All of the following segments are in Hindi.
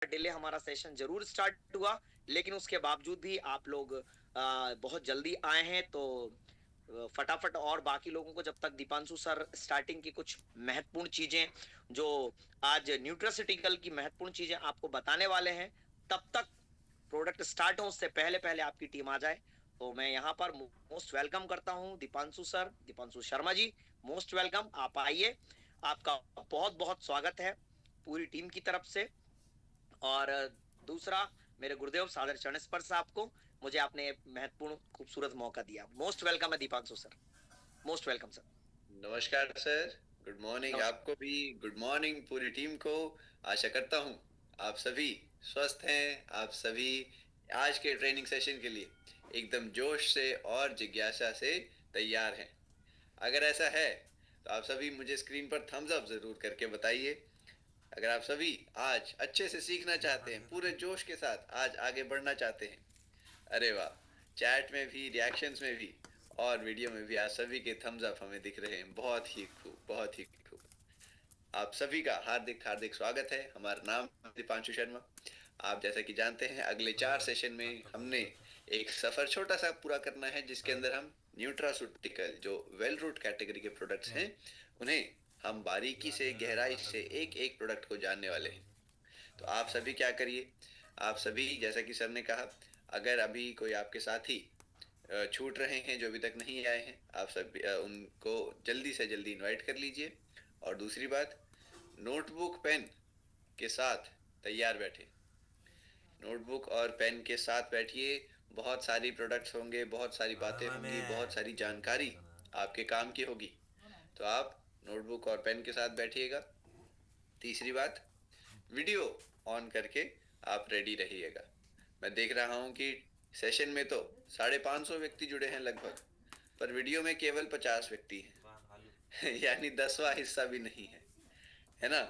डिले हमारा सेशन जरूर स्टार्ट हुआ, लेकिन उसके बावजूद भी आप लोग बहुत जल्दी आए हैं। तो फटाफट और बाकी लोगों को, जब तक दीपांशु सर स्टार्टिंग की कुछ महत्वपूर्ण चीजें, जो आज न्यूट्रास्यूटिकल की महत्वपूर्ण चीजें आपको बताने वाले हैं, तब तक प्रोडक्ट स्टार्ट हो उससे पहले पहले आपकी टीम आ जाए। तो मैं यहाँ पर मोस्ट वेलकम करता हूँ Deepanshu sir, Deepanshu Sharma ji. Most welcome, आप आइए। आपका बहुत बहुत स्वागत है पूरी टीम की तरफ से। और दूसरा, मेरे गुरुदेव सादर चरण स्पर्श आपको, मुझे आपने महत्वपूर्ण खूबसूरत मौका दिया। मोस्ट वेलकम है Deepanshu sir, most welcome sir. नमस्कार सर। गुड मॉर्निंग नमस्कार। आपको भी। गुड मॉर्निंग पूरी टीम को। आशा करता हूँ आप सभी स्वस्थ हैं। आप सभी आज के ट्रेनिंग सेशन के लिए एकदम जोश से और जिज्ञासा से तैयार हैं। अगर ऐसा है तो आप सभी मुझे स्क्रीन पर थम्स अप जरूर करके बताइए। अगर आप सभी आज अच्छे से सीखना चाहते हैं, पूरे जोश के साथ आज आगे बढ़ना चाहते हैं। अरे वाह, चैट में भी, रिएक्शंस में भी और वीडियो में भी आप सभी के थम्स अप हमें दिख रहे हैं। बहुत ही खूब, बहुत ही खूब। आप सभी का हार्दिक हार्दिक स्वागत है। हमारा नाम है दीपांशु शर्मा। आप जैसा कि जानते हैं, अगले 4 सेशन में हमने एक सफर छोटा सा पूरा करना है, जिसके अंदर हम न्यूट्रासूटिकल जो वेल रूट कैटेगरी के प्रोडक्ट्स हैं, उन्हें हम बारीकी से, गहराई से एक एक प्रोडक्ट को जानने वाले हैं। तो आप सभी क्या करिए, आप सभी जैसा कि सर ने कहा, अगर अभी कोई आपके साथी छूट रहे हैं जो अभी तक नहीं आए हैं, आप सब उनको जल्दी से जल्दी इनवाइट कर लीजिए। और दूसरी बात, नोटबुक पेन के साथ तैयार बैठे। नोटबुक और पेन के साथ बैठिए। बहुत सारी प्रोडक्ट्स होंगे, बहुत सारी बातें होंगी, बहुत सारी जानकारी आपके काम की होगी। तो आप नोटबुक और पेन के साथ बैठिएगा। तीसरी बात, वीडियो ऑन करके आप रेडी रहिएगा। मैं देख रहा हूँ कि सेशन में तो 550 व्यक्ति जुड़े हैं लगभग, पर वीडियो में केवल 50 व्यक्ति हैं। यानी 10वां हिस्सा भी नहीं है, है ना?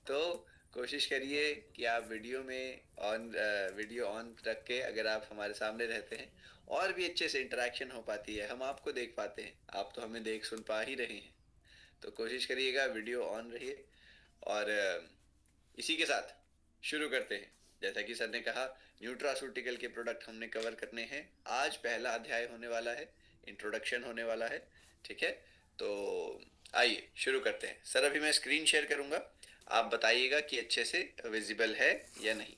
तो कोशिश करिए कि आप वीडियो ऑन रख के अगर आप हमारे सामने रहते हैं, और भी अच्छे से इंटरेक्शन हो पाती है, हम आपको देख पाते हैं, आप तो हमें देख सुन पा ही रहे हैं। तो कोशिश करिएगा वीडियो ऑन रहिए। और इसी के साथ शुरू करते हैं। जैसा कि सर ने कहा, न्यूट्रासूटिकल के प्रोडक्ट हमने कवर करने हैं। आज पहला अध्याय होने वाला है, इंट्रोडक्शन होने वाला है। ठीक है, तो आइए शुरू करते हैं। सर अभी मैं स्क्रीन शेयर करूंगा, आप बताइएगा कि अच्छे से विजिबल है या नहीं।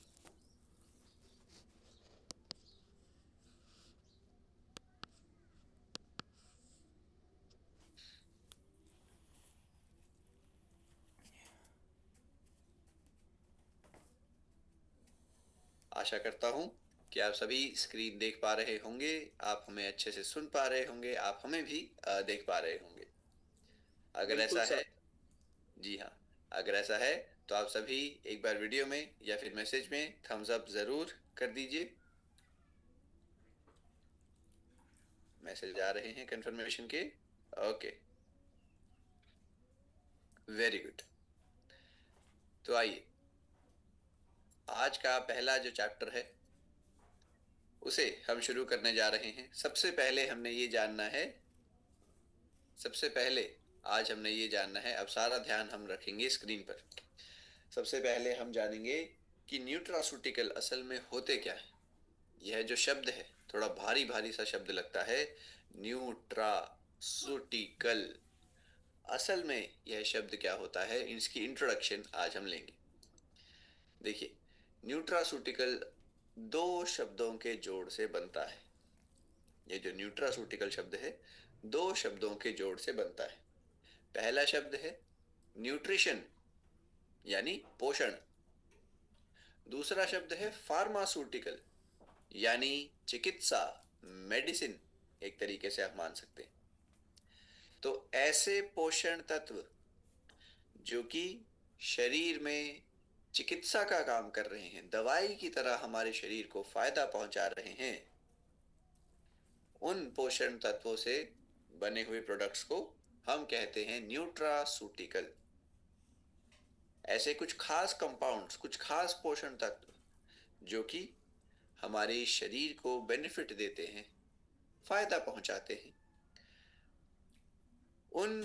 आशा करता हूं कि आप सभी स्क्रीन देख पा रहे होंगे, आप हमें अच्छे से सुन पा रहे होंगे, आप हमें भी देख पा रहे होंगे। अगर बिल्कुल ऐसा सर। है, जी हाँ, अगर ऐसा है तो आप सभी एक बार वीडियो में या फिर मैसेज में थम्स अप जरूर कर दीजिए। मैसेज आ रहे हैं कंफर्मेशन के। Okay, very good. तो आइए, आज का पहला जो चैप्टर है उसे हम शुरू करने जा रहे हैं। सबसे पहले हमने ये जानना है, सबसे पहले आज हमने ये जानना है, अब सारा ध्यान हम रखेंगे स्क्रीन पर। सबसे पहले हम जानेंगे कि न्यूट्रासूटिकल असल में होते क्या है। यह जो शब्द है, थोड़ा भारी भारी सा शब्द लगता है, न्यूट्रासूटिकल। असल में यह शब्द क्या होता है, इसकी इंट्रोडक्शन आज हम लेंगे। देखिए, न्यूट्रासूटिकल दो शब्दों के जोड़ से बनता है। ये जो न्यूट्रासूटिकल शब्द है, दो शब्दों के जोड़ से बनता है। पहला शब्द है न्यूट्रिशन, यानी पोषण। दूसरा शब्द है फार्मास्यूटिकल, यानी चिकित्सा, मेडिसिन, एक तरीके से आप मान सकते हैं। तो ऐसे पोषण तत्व जो कि शरीर में चिकित्सा का काम कर रहे हैं, दवाई की तरह हमारे शरीर को फायदा पहुंचा रहे हैं, उन पोषण तत्वों से बने हुए प्रोडक्ट्स को हम कहते हैं न्यूट्रासूटिकल। ऐसे कुछ खास कंपाउंड्स, कुछ खास पोषण तत्व जो कि हमारे शरीर को बेनिफिट देते हैं, फायदा पहुंचाते हैं, उन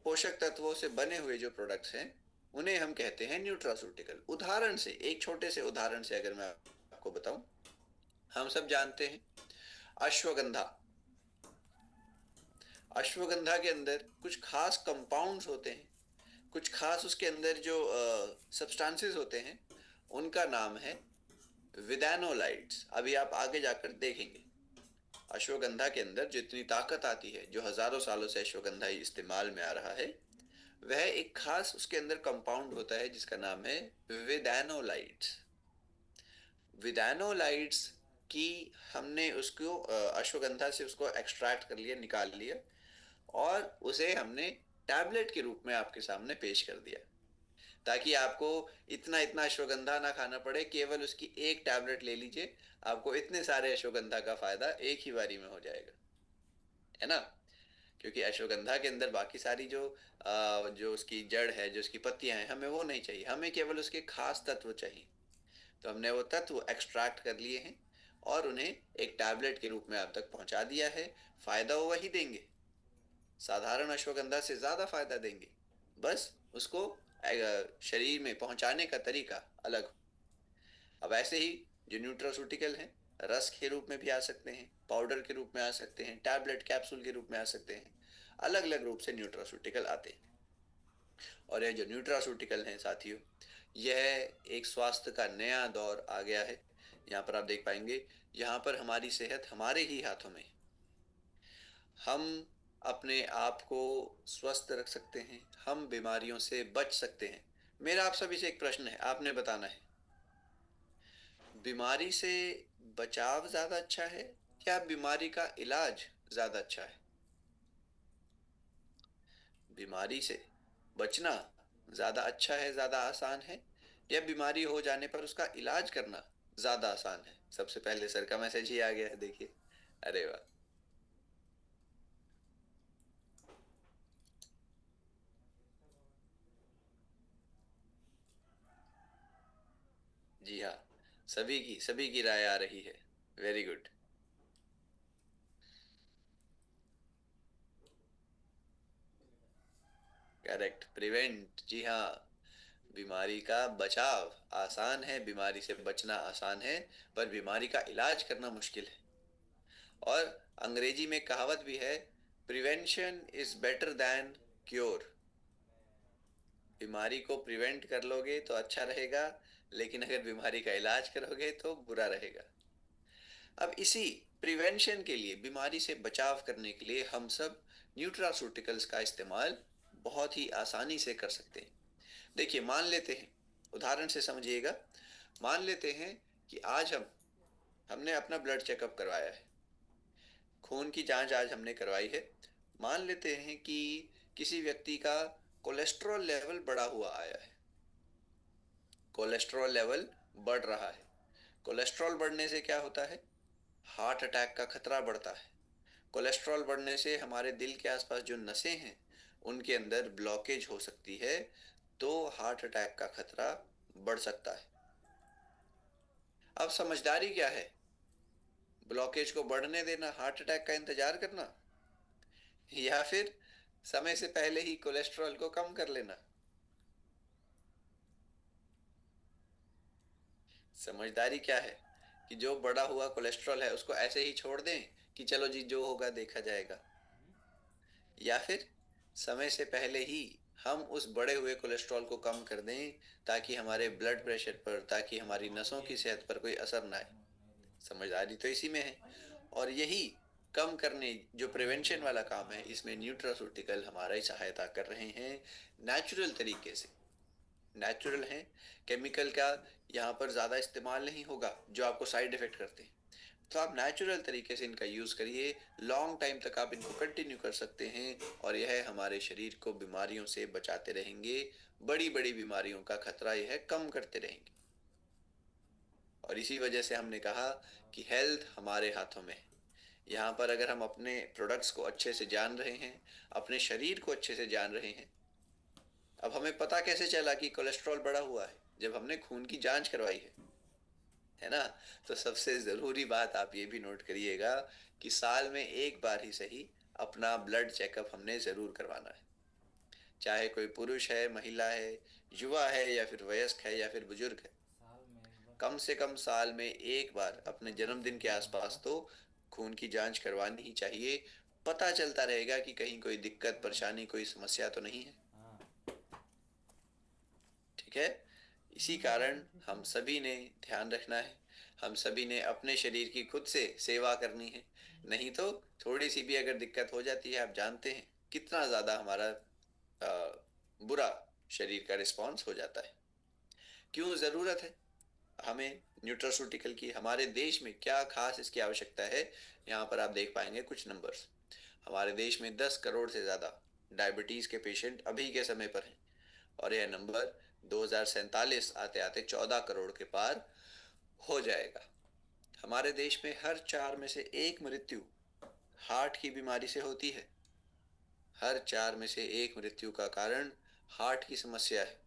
पोषक तत्वों से बने हुए जो प्रोडक्ट्स हैं, उन्हें हम कहते हैं न्यूट्रास्यूटिकल। उदाहरण से, एक छोटे से उदाहरण से अगर मैं आपको बताऊं, हम सब जानते हैं अश्वगंधा। अश्वगंधा के अंदर कुछ खास कंपाउंड्स होते हैं, कुछ खास उसके अंदर जो सब्सटेंसेस होते हैं, उनका नाम है विदानोलाइट्स। अभी आप आगे जाकर देखेंगे अश्वगंधा के अंदर जो इतनी ताकत आती है, जो हजारों सालों से अश्वगंधा इस्तेमाल में आ रहा है, वह एक खास उसके अंदर कंपाउंड होता है जिसका नाम है विदानोलाइट्स। विदानोलाइट्स की हमने उसको अश्वगंधा से उसको एक्सट्रैक्ट कर लिया, निकाल लिया, और उसे हमने टैबलेट के रूप में आपके सामने पेश कर दिया, ताकि आपको इतना इतना अश्वगंधा ना खाना पड़े, केवल उसकी एक टैबलेट ले लीजिए, आपको इतने सारे अश्वगंधा का फायदा एक ही बारी में हो जाएगा, है ना। क्योंकि अश्वगंधा के अंदर बाकी सारी जो उसकी जड़ है, जो उसकी पत्तियां हैं, हमें वो नहीं चाहिए, हमें केवल उसके खास तत्व चाहिए। तो हमने वो तत्व एक्सट्रैक्ट कर लिए हैं और उन्हें एक टैबलेट के रूप में आप तक पहुंचा दिया है। फायदा वो वही देंगे, साधारण अश्वगंधा से ज्यादा फायदा देंगे, बस उसको शरीर में पहुंचाने का तरीका अलग। अब ऐसे ही जो न्यूट्रास्यूटिकल हैं, रस के रूप में भी आ सकते हैं, पाउडर के रूप में आ सकते हैं, टैबलेट कैप्सूल के रूप में आ सकते हैं, अलग अलग रूप से न्यूट्रास्यूटिकल आते हैं। और यह जो न्यूट्रास्यूटिकल हैं साथियों, यह एक स्वास्थ्य का नया दौर आ गया है। यहाँ पर आप देख पाएंगे, यहाँ पर हमारी सेहत हमारे ही हाथों में। हम अपने आप को स्वस्थ रख सकते हैं, हम बीमारियों से बच सकते हैं। मेरा आप सभी से एक प्रश्न है, आपने बताना है, बीमारी से बचाव ज्यादा अच्छा है या बीमारी का इलाज ज्यादा अच्छा है? बीमारी से बचना ज्यादा अच्छा है, ज्यादा आसान है, या बीमारी हो जाने पर उसका इलाज करना ज्यादा आसान है? सबसे पहले सर का मैसेज ही आ गया है, देखिए। अरे वाह। जी हाँ, सभी की राय आ रही है। Very good. करेक्ट, प्रिवेंट, जी हाँ। बीमारी का बचाव आसान है, बीमारी से बचना आसान है, पर बीमारी का इलाज करना मुश्किल है। और अंग्रेजी में कहावत भी है, prevention is better than cure. बीमारी को प्रिवेंट कर लोगे तो अच्छा रहेगा, लेकिन अगर बीमारी का इलाज करोगे तो बुरा रहेगा। अब इसी प्रिवेंशन के लिए, बीमारी से बचाव करने के लिए, हम सब न्यूट्रास्यूटिकल्स का इस्तेमाल बहुत ही आसानी से कर सकते हैं। देखिए, मान लेते हैं, उदाहरण से समझिएगा, मान लेते हैं कि आज हमने अपना ब्लड चेकअप करवाया है, खून की जांच आज हमने करवाई है। मान लेते हैं कि किसी व्यक्ति का कोलेस्ट्रॉल लेवल बढ़ा हुआ आया है, कोलेस्ट्रॉल लेवल बढ़ रहा है। कोलेस्ट्रॉल बढ़ने से क्या होता है? हार्ट अटैक का खतरा बढ़ता है। कोलेस्ट्रॉल बढ़ने से हमारे दिल के आसपास जो नसें हैं, उनके अंदर ब्लॉकेज हो सकती है, तो हार्ट अटैक का खतरा बढ़ सकता है। अब समझदारी क्या है? ब्लॉकेज को बढ़ने देना, हार्ट अटैक का इंतजार करना, या फिर समय से पहले ही कोलेस्ट्रॉल को कम कर लेना? समझदारी क्या है कि जो बढ़ा हुआ कोलेस्ट्रॉल है उसको ऐसे ही छोड़ दें कि चलो जी जो होगा देखा जाएगा, या फिर समय से पहले ही हम उस बढ़े हुए कोलेस्ट्रॉल को कम कर दें, ताकि हमारे ब्लड प्रेशर पर, ताकि हमारी नसों की सेहत पर कोई असर ना आए। समझदारी तो इसी में है। और यही कम करने, जो प्रिवेंशन वाला काम है, इसमें न्यूट्रास्यूटिकल हमारी सहायता कर रहे हैं, नेचुरल तरीके से। नेचुरल है, केमिकल का यहाँ पर ज़्यादा इस्तेमाल नहीं होगा जो आपको साइड इफेक्ट करते हैं। तो आप नेचुरल तरीके से इनका यूज़ करिए, लॉन्ग टाइम तक आप इनको कंटिन्यू कर सकते हैं, और यह हमारे शरीर को बीमारियों से बचाते रहेंगे, बड़ी बड़ी बीमारियों का खतरा यह कम करते रहेंगे। और इसी वजह से हमने कहा कि हेल्थ हमारे हाथों में है। यहाँ पर अगर हम अपने प्रोडक्ट्स को अच्छे से जान रहे हैं, अपने शरीर को अच्छे से जान रहे हैं। अब हमें पता कैसे चला कि कोलेस्ट्रॉल बढ़ा हुआ है? जब हमने खून की जांच करवाई है ना। तो सबसे ज़रूरी बात आप ये भी नोट करिएगा कि साल में एक बार ही सही अपना ब्लड चेकअप हमने ज़रूर करवाना है। चाहे कोई पुरुष है, महिला है, युवा है या फिर वयस्क है या फिर बुजुर्ग है, कम से कम साल में एक बार अपने जन्मदिन के आसपास तो खून की जांच करवानी ही चाहिए। पता चलता रहेगा कि कहीं कोई दिक्कत परेशानी कोई समस्या तो नहीं है। ठीक है। इसी कारण हम सभी ने ध्यान रखना है, हम सभी ने अपने शरीर की खुद से सेवा करनी है। नहीं तो थोड़ी सी भी अगर दिक्कत हो जाती है, आप जानते हैं कितना ज्यादा हमारा बुरा शरीर का रिस्पॉन्स हो जाता है। क्यों जरूरत है हमें न्यूट्रास्यूटिकल की, हमारे देश में क्या खास इसकी आवश्यकता है? यहाँ पर आप देख पाएंगे कुछ नंबर्स। हमारे देश में 10 करोड़ से ज्यादा डायबिटीज के पेशेंट अभी के समय पर हैं, और यह नंबर 2047 आते आते 14 करोड़ के पार हो जाएगा। हमारे देश में हर 4 में से एक मृत्यु हार्ट की बीमारी से होती है। हर 4 में से एक मृत्यु का कारण हार्ट की समस्या है।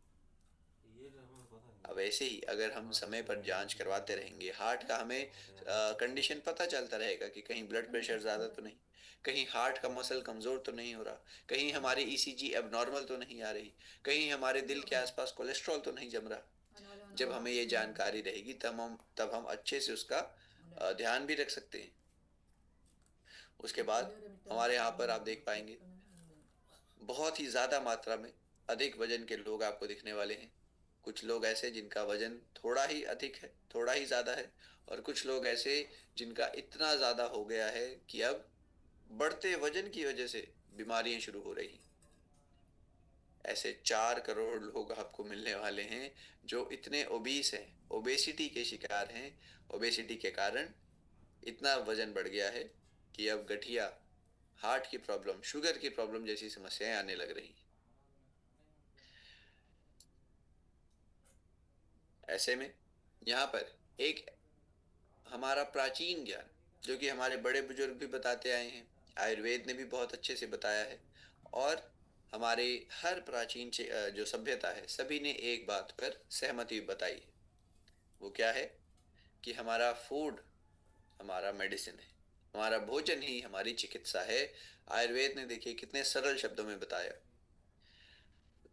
अब ऐसे ही अगर हम समय पर जांच करवाते रहेंगे, हार्ट का हमें कंडीशन पता चलता रहेगा कि कहीं ब्लड प्रेशर ज़्यादा तो नहीं, कहीं हार्ट का मसल कमज़ोर तो नहीं हो रहा, कहीं हमारी ईसीजी अब नॉर्मल तो नहीं आ रही, कहीं हमारे दिल के आसपास कोलेस्ट्रॉल तो नहीं जम रहा। जब हमें ये जानकारी रहेगी तब हम अच्छे से उसका ध्यान भी रख सकते हैं। उसके बाद हमारे यहाँ पर आप देख पाएंगे बहुत ही ज़्यादा मात्रा में अधिक वजन के लोग आपको दिखने वाले हैं। कुछ लोग ऐसे जिनका वजन थोड़ा ही अधिक है, थोड़ा ही ज़्यादा है, और कुछ लोग ऐसे जिनका इतना ज़्यादा हो गया है कि अब बढ़ते वजन की वजह से बीमारियां शुरू हो रही हैं। ऐसे 4 करोड़ लोग आपको मिलने वाले हैं जो इतने ओबीस हैं, ओबेसिटी के शिकार हैं। ओबेसिटी के कारण इतना वजन बढ़ गया है कि अब गठिया, हार्ट की प्रॉब्लम, शुगर की प्रॉब्लम जैसी समस्याएं आने लग रही हैं। ऐसे में यहाँ पर एक हमारा प्राचीन ज्ञान, जो कि हमारे बड़े बुजुर्ग भी बताते आए हैं, आयुर्वेद ने भी बहुत अच्छे से बताया है, और हमारे हर प्राचीन जो सभ्यता है सभी ने एक बात पर सहमति बताई है। वो क्या है? कि हमारा फूड हमारा मेडिसिन है, हमारा भोजन ही हमारी चिकित्सा है। आयुर्वेद ने देखिए कितने सरल शब्दों में बताया,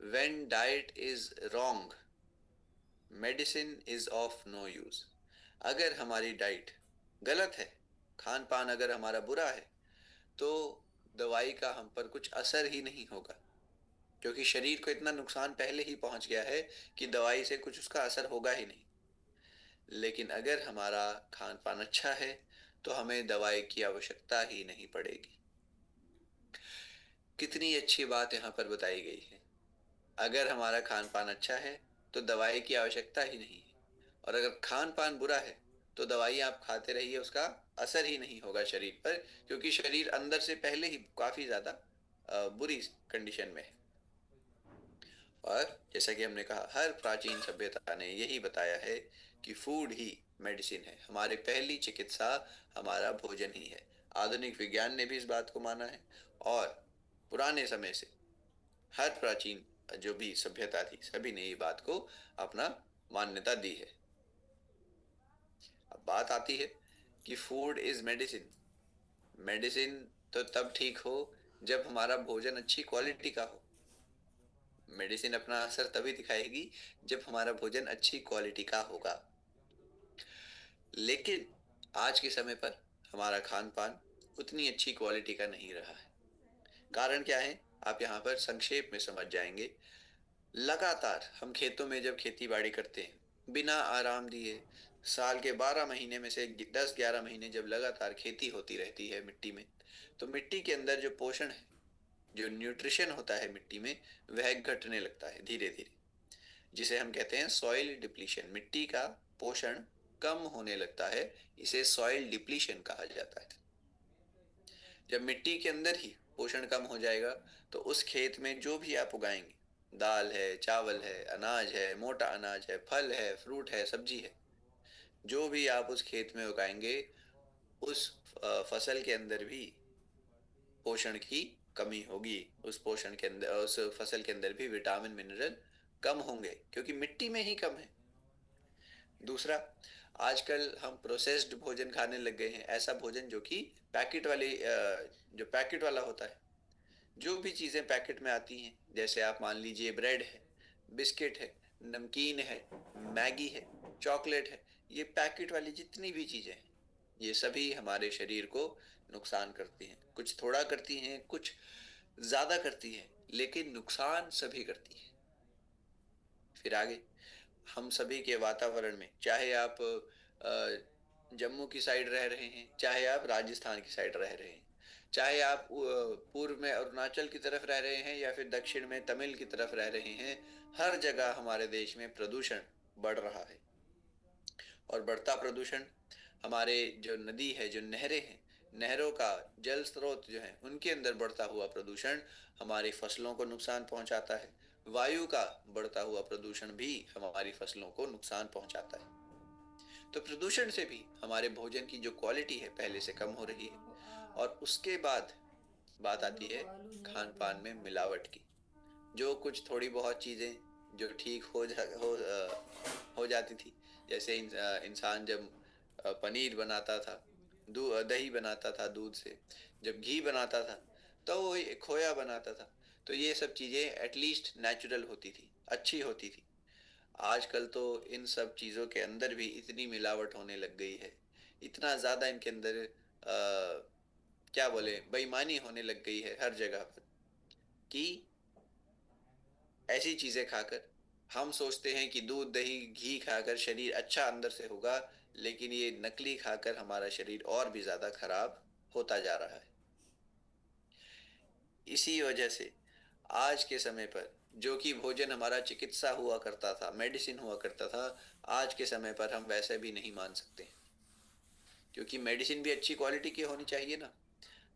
when diet is wrong medicine is of no use. अगर हमारी डाइट गलत है, खान पान अगर हमारा बुरा है, तो दवाई का हम पर कुछ असर ही नहीं होगा, क्योंकि शरीर को इतना नुकसान पहले ही पहुंच गया है कि दवाई से कुछ उसका असर होगा ही नहीं। लेकिन अगर हमारा खान पान अच्छा है तो हमें दवाई की आवश्यकता ही नहीं पड़ेगी। कितनी अच्छी बात यहाँ पर बताई गई है। अगर हमारा खान पान अच्छा है तो दवाई की आवश्यकता ही नहीं है, और अगर खान पान बुरा है तो दवाई आप खाते रहिए, उसका असर ही नहीं होगा शरीर पर, क्योंकि शरीर अंदर से पहले ही काफी ज्यादा बुरी कंडीशन में है। और जैसा कि हमने कहा, हर प्राचीन सभ्यता ने यही बताया है कि फूड ही मेडिसिन है, हमारी पहली चिकित्सा हमारा भोजन ही है। आधुनिक विज्ञान ने भी इस बात को माना है, और पुराने समय से हर प्राचीन जो भी सभ्यता थी सभी ने ये बात को अपना मान्यता दी है। अब बात आती है कि फूड इज मेडिसिन। मेडिसिन तो तब ठीक हो जब हमारा भोजन अच्छी क्वालिटी का हो। मेडिसिन अपना असर तभी दिखाएगी जब हमारा भोजन अच्छी क्वालिटी का होगा। लेकिन आज के समय पर हमारा खान पान उतनी अच्छी क्वालिटी का नहीं रहा है। कारण क्या है? आप यहाँ पर संक्षेप में समझ जाएंगे। लगातार हम खेतों में जब खेती बाड़ी करते हैं बिना आराम दिए, साल के 12 महीने में से 10-11 महीने जब लगातार खेती होती रहती है मिट्टी में, तो मिट्टी के अंदर जो पोषण है, जो न्यूट्रिशन होता है मिट्टी में, वह घटने लगता है धीरे धीरे, जिसे हम कहते हैं सॉइल डिप्लीशन। मिट्टी का पोषण कम होने लगता है, इसे सॉइल डिप्लीशन कहा जाता है। जब मिट्टी के अंदर ही पोषण कम हो जाएगा तो उस खेत में जो भी आप उगाएंगे, दाल है, चावल है, अनाज है, मोटा अनाज है, फल है, फ्रूट है, सब्जी है, जो भी आप उस खेत में उगाएंगे, उस फसल के अंदर भी पोषण की कमी होगी। उस पोषण के अंदर, उस फसल के अंदर भी विटामिन मिनरल कम होंगे, क्योंकि मिट्टी में ही कम है। दूसरा, आजकल हम प्रोसेस्ड भोजन खाने लग गए हैं, ऐसा भोजन जो कि पैकेट वाली जो पैकेट वाला होता है, जो भी चीज़ें पैकेट में आती हैं, जैसे आप मान लीजिए ब्रेड है, बिस्किट है, नमकीन है, मैगी है, चॉकलेट है, ये पैकेट वाली जितनी भी चीजें हैं, ये सभी हमारे शरीर को नुकसान करती हैं। कुछ थोड़ा करती हैं, कुछ ज्यादा करती हैं, लेकिन नुकसान सभी करती हैं। फिर आगे हम सभी के वातावरण में, चाहे आप जम्मू की साइड रह रहे हैं, चाहे आप राजस्थान की साइड रह रहे हैं, चाहे आप पूर्व में अरुणाचल की तरफ रह रहे हैं या फिर दक्षिण में तमिल की तरफ रह रहे हैं, हर जगह हमारे देश में प्रदूषण बढ़ रहा है। और बढ़ता प्रदूषण हमारे जो नदी है, जो नहरें हैं, नहरों का जल स्रोत जो है, उनके अंदर बढ़ता हुआ प्रदूषण हमारी फसलों को नुकसान पहुंचाता है। वायु का बढ़ता हुआ प्रदूषण भी हमारी फसलों को नुकसान पहुंचाता है। तो प्रदूषण से भी हमारे भोजन की जो क्वालिटी है पहले से कम हो रही है। और उसके बाद बात आती है खान पान में मिलावट की। जो कुछ थोड़ी बहुत चीजें जो ठीक हो जाती थी, जैसे इंसान जब पनीर बनाता था, दही बनाता था दूध से, जब घी बनाता था, तो वो खोया बनाता था, तो ये सब चीजें एटलीस्ट नेचुरल होती थी, अच्छी होती थी। आजकल तो इन सब चीजों के अंदर भी इतनी मिलावट होने लग गई है, इतना ज्यादा इनके अंदर क्या बोले, बेईमानी होने लग गई है हर जगह पर, कि ऐसी चीजें खाकर हम सोचते हैं कि दूध दही घी खाकर शरीर अच्छा अंदर से होगा, लेकिन ये नकली खाकर हमारा शरीर और भी ज्यादा खराब होता जा रहा है। इसी वजह से आज के समय पर जो कि भोजन हमारा चिकित्सा हुआ करता था, मेडिसिन हुआ करता था, आज के समय पर हम वैसे भी नहीं मान सकते, क्योंकि मेडिसिन भी अच्छी क्वालिटी की होनी चाहिए ना।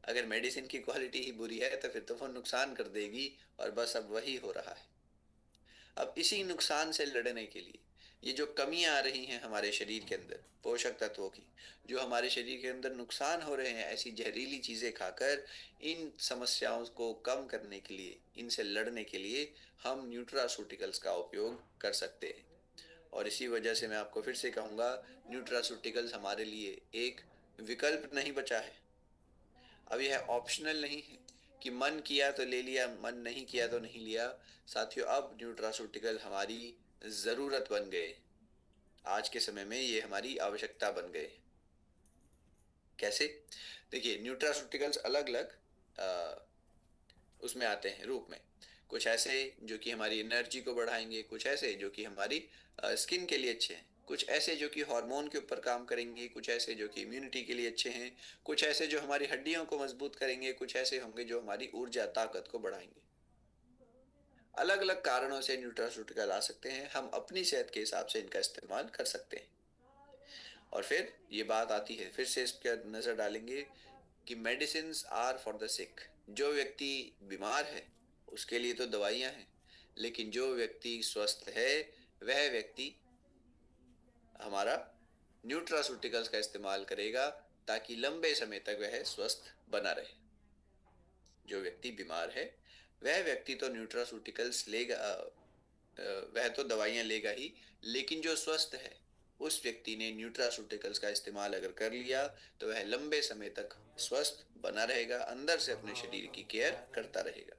अगर मेडिसिन की क्वालिटी ही बुरी है तो फिर तो वो नुकसान कर देगी, और बस अब वही हो रहा है। अब इसी नुकसान से लड़ने के लिए ये जो कमियां आ रही हैं हमारे शरीर के अंदर पोषक तत्वों की, जो हमारे शरीर के अंदर नुकसान हो रहे हैं ऐसी जहरीली चीजें खाकर, इन समस्याओं को कम करने के लिए, इनसे लड़ने के लिए हम न्यूट्रासूटिकल्स का उपयोग कर सकते हैं। और इसी वजह से मैं आपको फिर से कहूंगा, न्यूट्रासूटिकल्स हमारे लिए एक विकल्प नहीं बचा है। अब यह ऑप्शनल नहीं है कि मन किया तो ले लिया, मन नहीं किया तो नहीं लिया। साथियों, अब न्यूट्रासूटिकल हमारी जरूरत बन गए। आज के समय में ये हमारी आवश्यकता बन गए। कैसे? देखिए, न्यूट्रासूटिकल्स अलग अलग उसमें आते हैं रूप में। कुछ ऐसे जो कि हमारी एनर्जी को बढ़ाएंगे, कुछ ऐसे जो कि हमारी स्किन के लिए अच्छे हैं, कुछ ऐसे जो कि हार्मोन के ऊपर काम करेंगे, कुछ ऐसे जो कि इम्यूनिटी के लिए अच्छे हैं, कुछ ऐसे जो हमारी हड्डियों को मजबूत करेंगे, कुछ ऐसे होंगे जो हमारी ऊर्जा ताकत को बढ़ाएंगे। अलग अलग कारणों से न्यूट्रासूटिकल आ सकते हैं, हम अपनी सेहत के हिसाब से इनका इस्तेमाल कर सकते हैं। और फिर ये बात आती है, फिर से इस पर नजर डालेंगे कि मेडिसिन आर फॉर द सिक। जो व्यक्ति बीमार है उसके लिए तो दवाइयां हैं, लेकिन जो व्यक्ति स्वस्थ है वह व्यक्ति हमारा न्यूट्रासूटिकल्स का इस्तेमाल करेगा, ताकि लंबे समय तक वह स्वस्थ बना रहे। जो व्यक्ति बीमार है वह व्यक्ति तो न्यूट्रासूटिकल्स लेगा, वह तो दवाइयां लेगा ही, लेकिन जो स्वस्थ है उस व्यक्ति ने न्यूट्रासूटिकल्स का इस्तेमाल अगर कर लिया तो वह लंबे समय तक स्वस्थ बना रहेगा, अंदर से अपने शरीर की केयर करता रहेगा।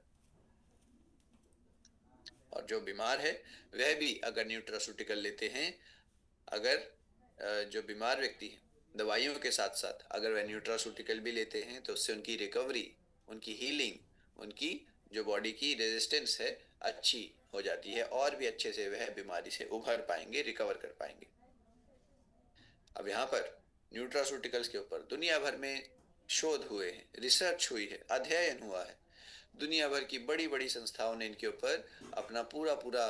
और जो बीमार है वह भी अगर न्यूट्रासूटिकल लेते हैं, अगर जो बीमार व्यक्ति है दवाइयों के साथ साथ अगर वह न्यूट्रासूटिकल भी लेते हैं, तो उससे उनकी रिकवरी, उनकी हीलिंग, उनकी जो बॉडी की रेजिस्टेंस है अच्छी हो जाती है, और भी अच्छे से वह बीमारी से उभर पाएंगे, रिकवर कर पाएंगे। अब यहाँ पर न्यूट्रासूटिकल्स के ऊपर दुनिया भर में शोध हुए हैं, रिसर्च हुई है, अध्ययन हुआ है। दुनिया भर की बड़ी बड़ी संस्थाओं ने इनके ऊपर अपना पूरा पूरा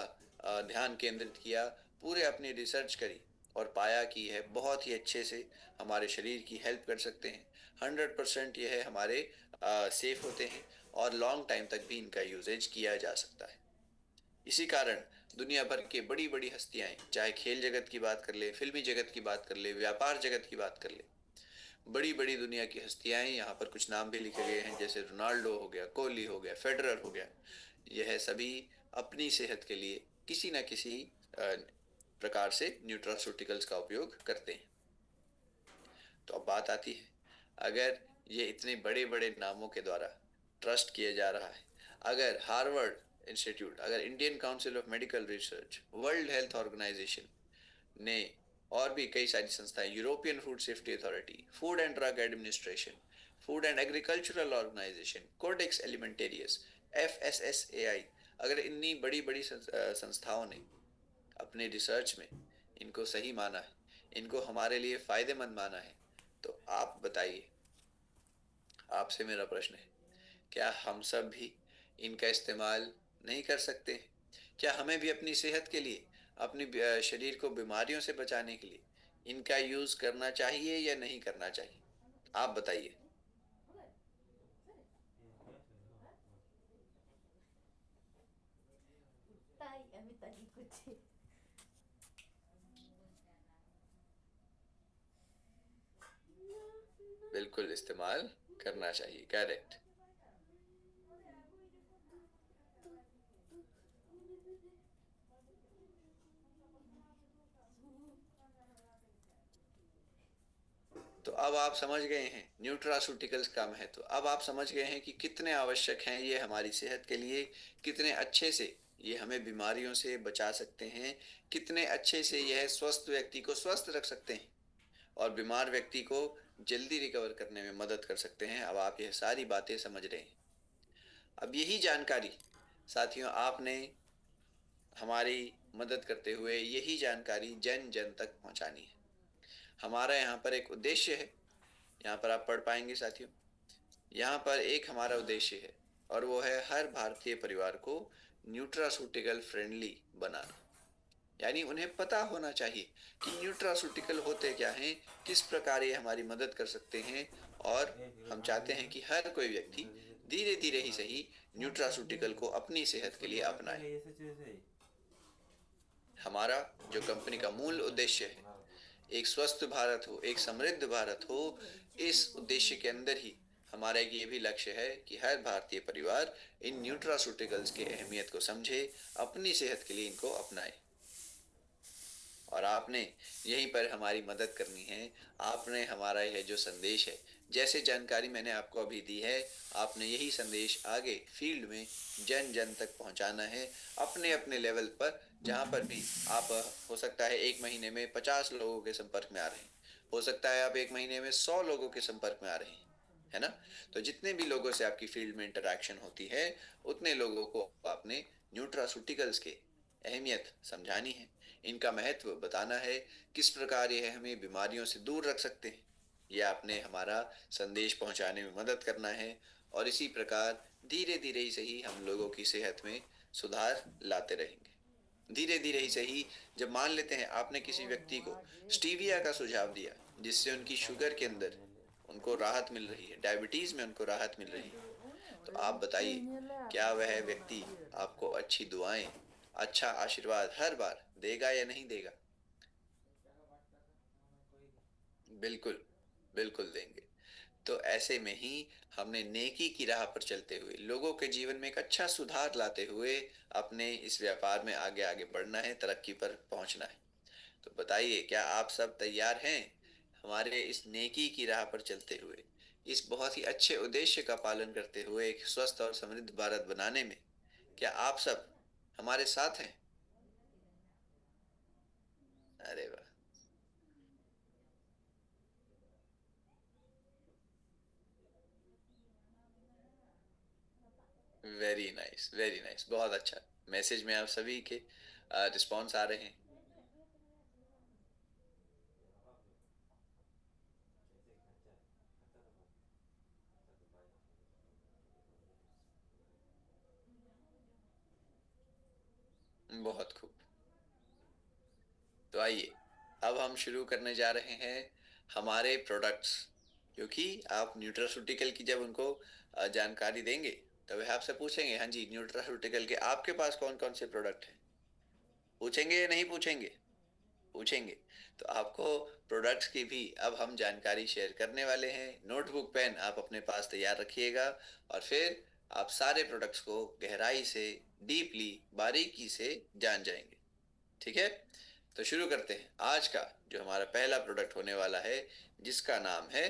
ध्यान केंद्रित किया, पूरे अपनी रिसर्च करी, और पाया कि यह बहुत ही अच्छे से हमारे शरीर की हेल्प कर सकते हैं। 100% यह हमारे सेफ होते हैं, और लॉन्ग टाइम तक भी इनका यूजेज किया जा सकता है। इसी कारण दुनिया भर के बड़ी बड़ी हस्तियां, चाहे खेल जगत की बात कर ले, फिल्मी जगत की बात कर ले, व्यापार जगत की बात कर ले, बड़ी बड़ी दुनिया की हस्तियां, यहाँ पर कुछ नाम भी लिखे गए हैं, जैसे रोनाल्डो हो गया, कोहली हो गया, फेडरर हो गया, यह सभी अपनी सेहत के लिए किसी न किसी प्रकार से न्यूट्रासूटिकल्स का उपयोग करते हैं। तो अब बात आती है, अगर ये इतने बड़े बड़े नामों के द्वारा ट्रस्ट किया जा रहा है, अगर हार्वर्ड इंस्टीट्यूट, अगर Indian council of medical research, world health organisation ने और भी कई सारी संस्थाएं, European food safety authority, food and drug administration, food and agricultural organisation, Codex Alimentarius, FSSAI, अगर इतनी बड़ी बड़ी संस्थाओं ने अपने रिसर्च में इनको सही माना है, इनको हमारे लिए फ़ायदेमंद माना है, तो आप बताइए, आपसे मेरा प्रश्न है, क्या हम सब भी इनका इस्तेमाल नहीं कर सकते हैं? क्या हमें भी अपनी सेहत के लिए, अपनी शरीर को बीमारियों से बचाने के लिए इनका यूज़ करना चाहिए या नहीं करना चाहिए? आप बताइए। बिल्कुल इस्तेमाल करना चाहिए, करेक्ट। तो अब आप समझ गए हैं न्यूट्रास्यूटिकल्स का महत्व, अब आप समझ गए हैं कि कितने आवश्यक हैं ये हमारी सेहत के लिए, कितने अच्छे से ये हमें बीमारियों से बचा सकते हैं, कितने अच्छे से यह स्वस्थ व्यक्ति को स्वस्थ रख सकते हैं और बीमार व्यक्ति को जल्दी रिकवर करने में मदद कर सकते हैं। अब आप यह सारी बातें समझ रहे हैं। अब यही जानकारी साथियों आपने हमारी मदद करते हुए यही जानकारी जन जन तक पहुंचानी है। हमारा यहाँ पर एक उद्देश्य है, यहाँ पर आप पढ़ पाएंगे साथियों, यहाँ पर एक हमारा उद्देश्य है और वो है हर भारतीय परिवार को न्यूट्रासूटिकल फ्रेंडली बनाना। यानी उन्हें पता होना चाहिए कि न्यूट्रासूटिकल होते क्या हैं, किस प्रकार ये हमारी मदद कर सकते हैं, और हम चाहते हैं कि हर कोई व्यक्ति धीरे धीरे ही सही न्यूट्रासूटिकल को अपनी सेहत के लिए अपनाए। हमारा जो कंपनी का मूल उद्देश्य है, एक स्वस्थ भारत हो, एक समृद्ध भारत हो, इस उद्देश्य के अंदर ही हमारा एक ये भी लक्ष्य है कि हर भारतीय परिवार इन न्यूट्रासूटिकल्स की अहमियत को समझे, अपनी सेहत के लिए इनको अपनाए। और आपने यहीं पर हमारी मदद करनी है। आपने हमारा यह जो संदेश है, जैसे जानकारी मैंने आपको अभी दी है, आपने यही संदेश आगे फील्ड में जन जन तक पहुंचाना है, अपने अपने लेवल पर, जहां पर भी आप, हो सकता है एक महीने में 50 लोगों के संपर्क में आ रहे हैं, हो सकता है आप एक महीने में 100 लोगों के संपर्क में आ रहे हैं, है ना? तो जितने भी लोगों से आपकी फील्ड में इंटरेक्शन होती है, उतने लोगों को आपने न्यूट्रासूटिकल्स के अहमियत समझानी है, इनका महत्व बताना है, किस प्रकार यह हमें बीमारियों से दूर रख सकते हैं। ये आपने हमारा संदेश पहुंचाने में मदद करना है, और इसी प्रकार धीरे धीरे ही सही हम लोगों की सेहत में सुधार लाते रहेंगे। धीरे धीरे ही सही, जब मान लेते हैं आपने किसी व्यक्ति को स्टीविया का सुझाव दिया, जिससे उनकी शुगर के अंदर उनको राहत मिल रही है, डायबिटीज में उनको राहत मिल रही है, तो आप बताइए, क्या वह व्यक्ति आपको अच्छी दुआएं, अच्छा आशीर्वाद हर बार देगा या नहीं देगा? बिल्कुल, बिल्कुल देंगे। तो ऐसे में ही हमने नेकी की राह पर चलते हुए, लोगों के जीवन में एक अच्छा सुधार लाते हुए अपने इस व्यापार में आगे आगे बढ़ना है, तरक्की पर पहुंचना है। तो बताइए, क्या आप सब तैयार हैं हमारे इस नेकी की राह पर चलते हुए, इस बहुत ही अच्छे उद्देश्य का पालन करते हुए एक स्वस्थ और समृद्ध भारत बनाने में? क्या आप सब हमारे साथ हैं? अरे वाह! वेरी नाइस, वेरी नाइस, बहुत अच्छा। मैसेज में आप सभी के रिस्पॉन्स आ रहे हैं। बहुत खूब। तो आइए, अब हम शुरू करने जा रहे हैं हमारे प्रोडक्ट्स, क्योंकि आप न्यूट्रास्यूटिकल की जब उनको जानकारी देंगे, तो वह आपसे पूछेंगे, हाँ जी, न्यूट्रास्यूटिकल के आपके पास कौन कौन से प्रोडक्ट हैं? पूछेंगे या नहीं पूछेंगे? पूछेंगे। तो आपको प्रोडक्ट्स की भी अब हम जानकारी शेयर करने वाले हैं। नोटबुक पेन आप अपने पास तैयार रखिएगा, और फिर आप सारे प्रोडक्ट्स को गहराई से, डीपली, बारीकी से जान जाएंगे। ठीक है? तो शुरू करते हैं आज का जो हमारा पहला प्रोडक्ट होने वाला है, जिसका नाम है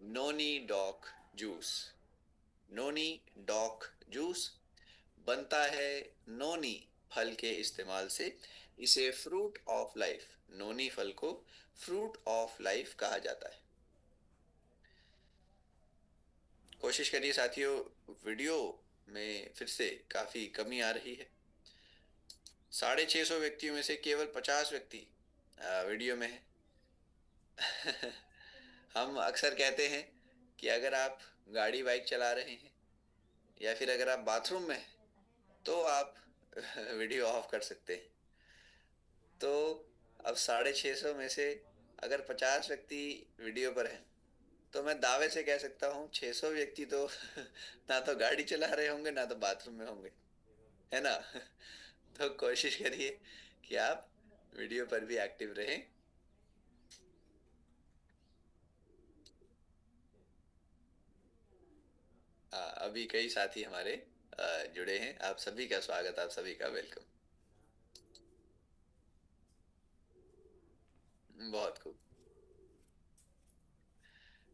नोनी डॉक जूस। नोनी डॉक जूस बनता है नोनी फल के इस्तेमाल से। इसे फ्रूट ऑफ लाइफ, नोनी फल को फ्रूट ऑफ लाइफ कहा जाता है। कोशिश करिए साथियों, वीडियो में फिर से काफी कमी आ रही है। 650 व्यक्तियों में से केवल 50 व्यक्ति वीडियो में है। हम अक्सर कहते हैं कि अगर आप गाड़ी बाइक चला रहे हैं या फिर अगर आप बाथरूम में हैं तो आप वीडियो ऑफ कर सकते हैं। तो अब 650 में से अगर 50 व्यक्ति वीडियो पर हैं तो मैं दावे से कह सकता हूँ 600 व्यक्ति तो ना तो गाड़ी चला रहे होंगे ना तो बाथरूम में होंगे, है ना? तो कोशिश करिए कि आप वीडियो पर भी एक्टिव रहें। अभी कई साथी हमारे जुड़े हैं। आप सभी का स्वागत, आप सभी का वेलकम। बहुत खूब।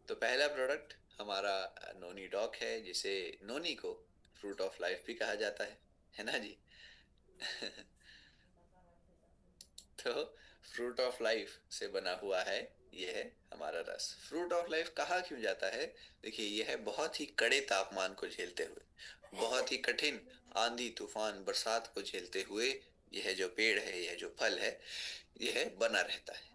तो पहला प्रोडक्ट हमारा नोनी डॉक है, जिसे नोनी को फ्रूट ऑफ लाइफ भी कहा जाता है ना जी? तो फ्रूट ऑफ लाइफ से बना हुआ है यह है हमारा रस। फ्रूट ऑफ लाइफ कहा क्यों जाता है? देखिए, यह है बहुत ही कड़े तापमान को झेलते हुए, बहुत ही कठिन आंधी तूफान बरसात को झेलते हुए यह जो पेड़ है, यह जो फल है, यह बना रहता है।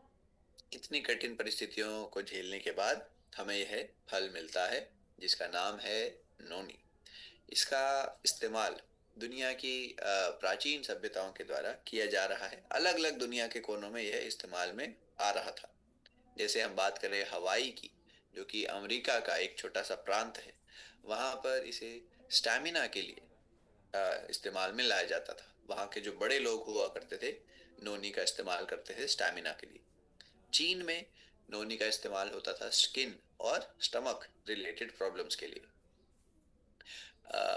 इतनी कठिन परिस्थितियों को झेलने के बाद हमें यह फल मिलता है जिसका नाम है नोनी। इसका इस्तेमाल दुनिया की प्राचीन सभ्यताओं के द्वारा किया जा रहा है। अलग अलग दुनिया के कोनों में यह इस्तेमाल में आ रहा था। जैसे हम बात करें हवाई की, जो कि अमेरिका का एक छोटा सा प्रांत है, वहां पर इसे स्टैमिना के लिए इस्तेमाल में लाया जाता था। वहां के जो बड़े लोग हुआ करते थे, नोनी का इस्तेमाल करते थे स्टैमिना के लिए। चीन में नोनी का इस्तेमाल होता था स्किन और स्टमक रिलेटेड प्रॉब्लम्स के लिए।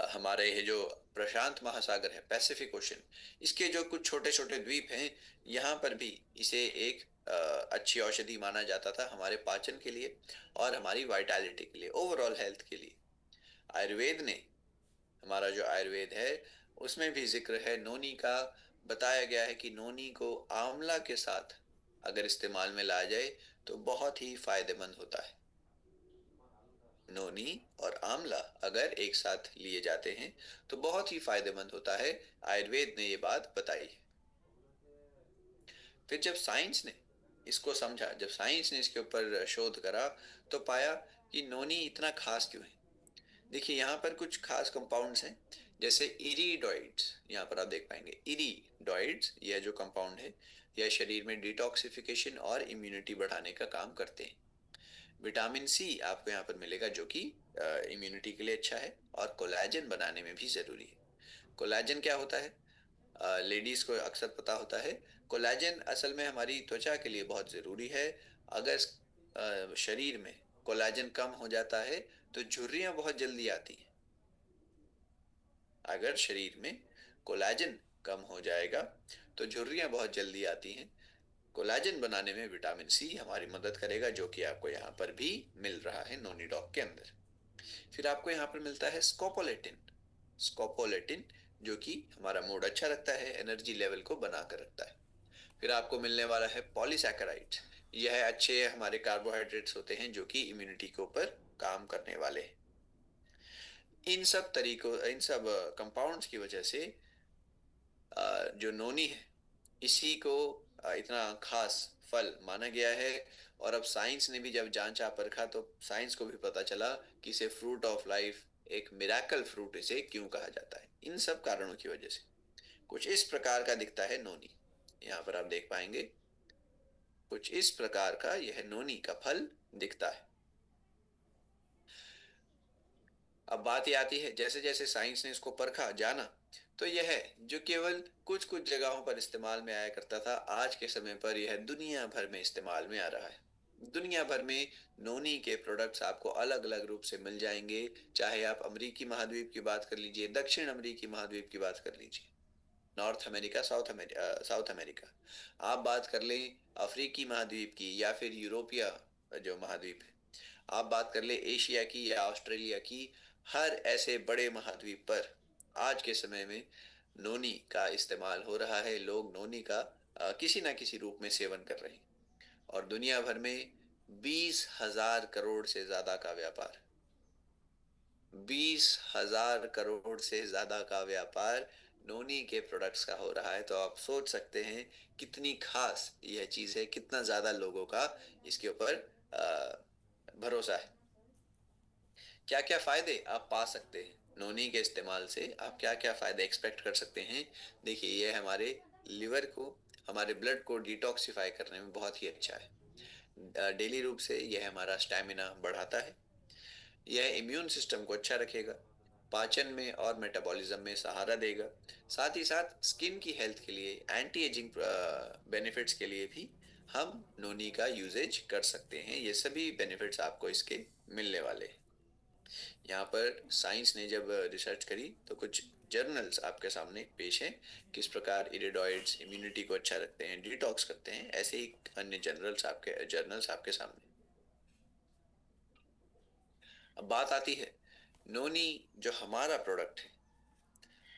हमारे ये जो प्रशांत महासागर है, पैसिफिक ओशन, इसके जो कुछ छोटे छोटे द्वीप हैं, यहाँ पर भी इसे एक अच्छी औषधि माना जाता था हमारे पाचन के लिए और हमारी वाइटैलिटी के लिए, ओवरऑल हेल्थ के लिए। आयुर्वेद ने, हमारा जो आयुर्वेद है, उसमें भी जिक्र है नोनी का। बताया गया है कि नोनी को आंवला के साथ अगर इस्तेमाल में लाया जाए तो बहुत ही फायदेमंद होता है। नोनी और आंवला अगर एक साथ लिए जाते हैं तो बहुत ही फायदेमंद होता है। आयुर्वेद ने ये बात बताई है। फिर जब साइंस ने इसको समझा, जब साइंस ने इसके ऊपर शोध करा, तो पाया कि नोनी इतना खास क्यों है। देखिए, यहाँ पर कुछ खास कंपाउंड्स हैं, जैसे इरिडोइड्स। यहाँ पर आप देख पाएंगे इरिडोइड्स, यह जो कंपाउंड है, यह शरीर में डिटॉक्सिफिकेशन और इम्यूनिटी बढ़ाने का काम करते हैं। विटामिन सी आपको यहाँ पर मिलेगा, जो कि इम्यूनिटी के लिए अच्छा है और कोलेजन बनाने में भी जरूरी है। कोलेजन क्या होता है? लेडीज को अक्सर पता होता है। कोलेजन असल में हमारी त्वचा के लिए बहुत जरूरी है। अगर शरीर में कोलेजन कम हो जाता है तो झुर्रियां बहुत जल्दी आती हैं। अगर शरीर में कोलेजन कम हो जाएगा तो झुर्रियां बहुत जल्दी आती हैं। कोलेजन बनाने में विटामिन सी हमारी मदद करेगा, जो कि आपको यहाँ पर भी मिल रहा है नोनी डॉग के अंदर। फिर आपको यहाँ पर मिलता है स्कोपोलेटिन। स्कोपोलेटिन जो कि हमारा मूड अच्छा रखता है, एनर्जी लेवल को बनाकर रखता है। फिर आपको मिलने वाला है पॉलीसैकेराइड्स। यह अच्छे हमारे कार्बोहाइड्रेट्स होते हैं जो कि इम्यूनिटी के ऊपर काम करने वाले हैं। इन सब तरीकों, इन सब कंपाउंड्स की वजह से जो नोनी है, इसी को इतना खास फल माना गया है। और अब साइंस ने भी जब जांचा परखा तो साइंस को भी पता चला कि इसे फ्रूट ऑफ लाइफ, एक मिराकल फ्रूट इसे क्यों कहा जाता है। इन सब कारणों की वजह से कुछ इस प्रकार का दिखता है नोनी। यहाँ पर आप देख पाएंगे कुछ इस प्रकार का यह नोनी का फल दिखता है। अब बात ये आती है, जैसे जैसे साइंस ने इसको परखा, जाना, तो यह जो केवल कुछ कुछ जगहों पर इस्तेमाल में आया करता था, आज के समय पर यह दुनिया भर में इस्तेमाल में आ रहा है। दुनिया भर में नोनी के प्रोडक्ट्स आपको अलग अलग रूप से मिल जाएंगे। चाहे आप अमेरिकी महाद्वीप की बात कर लीजिए, दक्षिण अमेरिकी महाद्वीप की बात कर लीजिए, नॉर्थ अमेरिका, साउथ अमेरिका, आप बात कर लें अफ्रीकी महाद्वीप की या फिर यूरोपिया जो महाद्वीप है, आप बात कर ले एशिया की या ऑस्ट्रेलिया की, हर ऐसे बड़े महाद्वीप पर आज के समय में नोनी का इस्तेमाल हो रहा है, लोग नोनी का किसी ना किसी रूप में सेवन कर रहे हैं। और दुनिया भर में 20,000 करोड़ से ज्यादा का व्यापार, 20,000 करोड़ से ज्यादा का व्यापार नोनी के प्रोडक्ट्स का हो रहा है। तो आप सोच सकते हैं कितनी खास यह चीज है, कितना ज्यादा लोगों का इसके ऊपर भरोसा है। क्या क्या फायदे आप पा सकते हैं नोनी के इस्तेमाल से, आप क्या क्या फायदे एक्सपेक्ट कर सकते हैं। देखिए, यह हमारे लिवर को, हमारे ब्लड को डिटॉक्सिफाई करने में बहुत ही अच्छा है। डेली रूप से यह हमारा स्टैमिना बढ़ाता है, यह इम्यून सिस्टम को अच्छा रखेगा, पाचन में और मेटाबॉलिज्म में सहारा देगा। साथ ही साथ स्किन की हेल्थ के लिए, एंटी एजिंग बेनिफिट्स के लिए भी हम नोनी का यूजेज कर सकते हैं। ये सभी बेनिफिट्स आपको इसके मिलने वाले हैं। यहाँ पर साइंस ने जब रिसर्च करी तो कुछ जर्नल्स आपके सामने पेश हैं, किस प्रकार इरिडॉइड्स इम्यूनिटी को अच्छा रखते हैं, डिटॉक्स करते हैं। ऐसे ही अन्य जर्नल्स आपके सामने। अब बात आती है नोनी जो हमारा प्रोडक्ट है,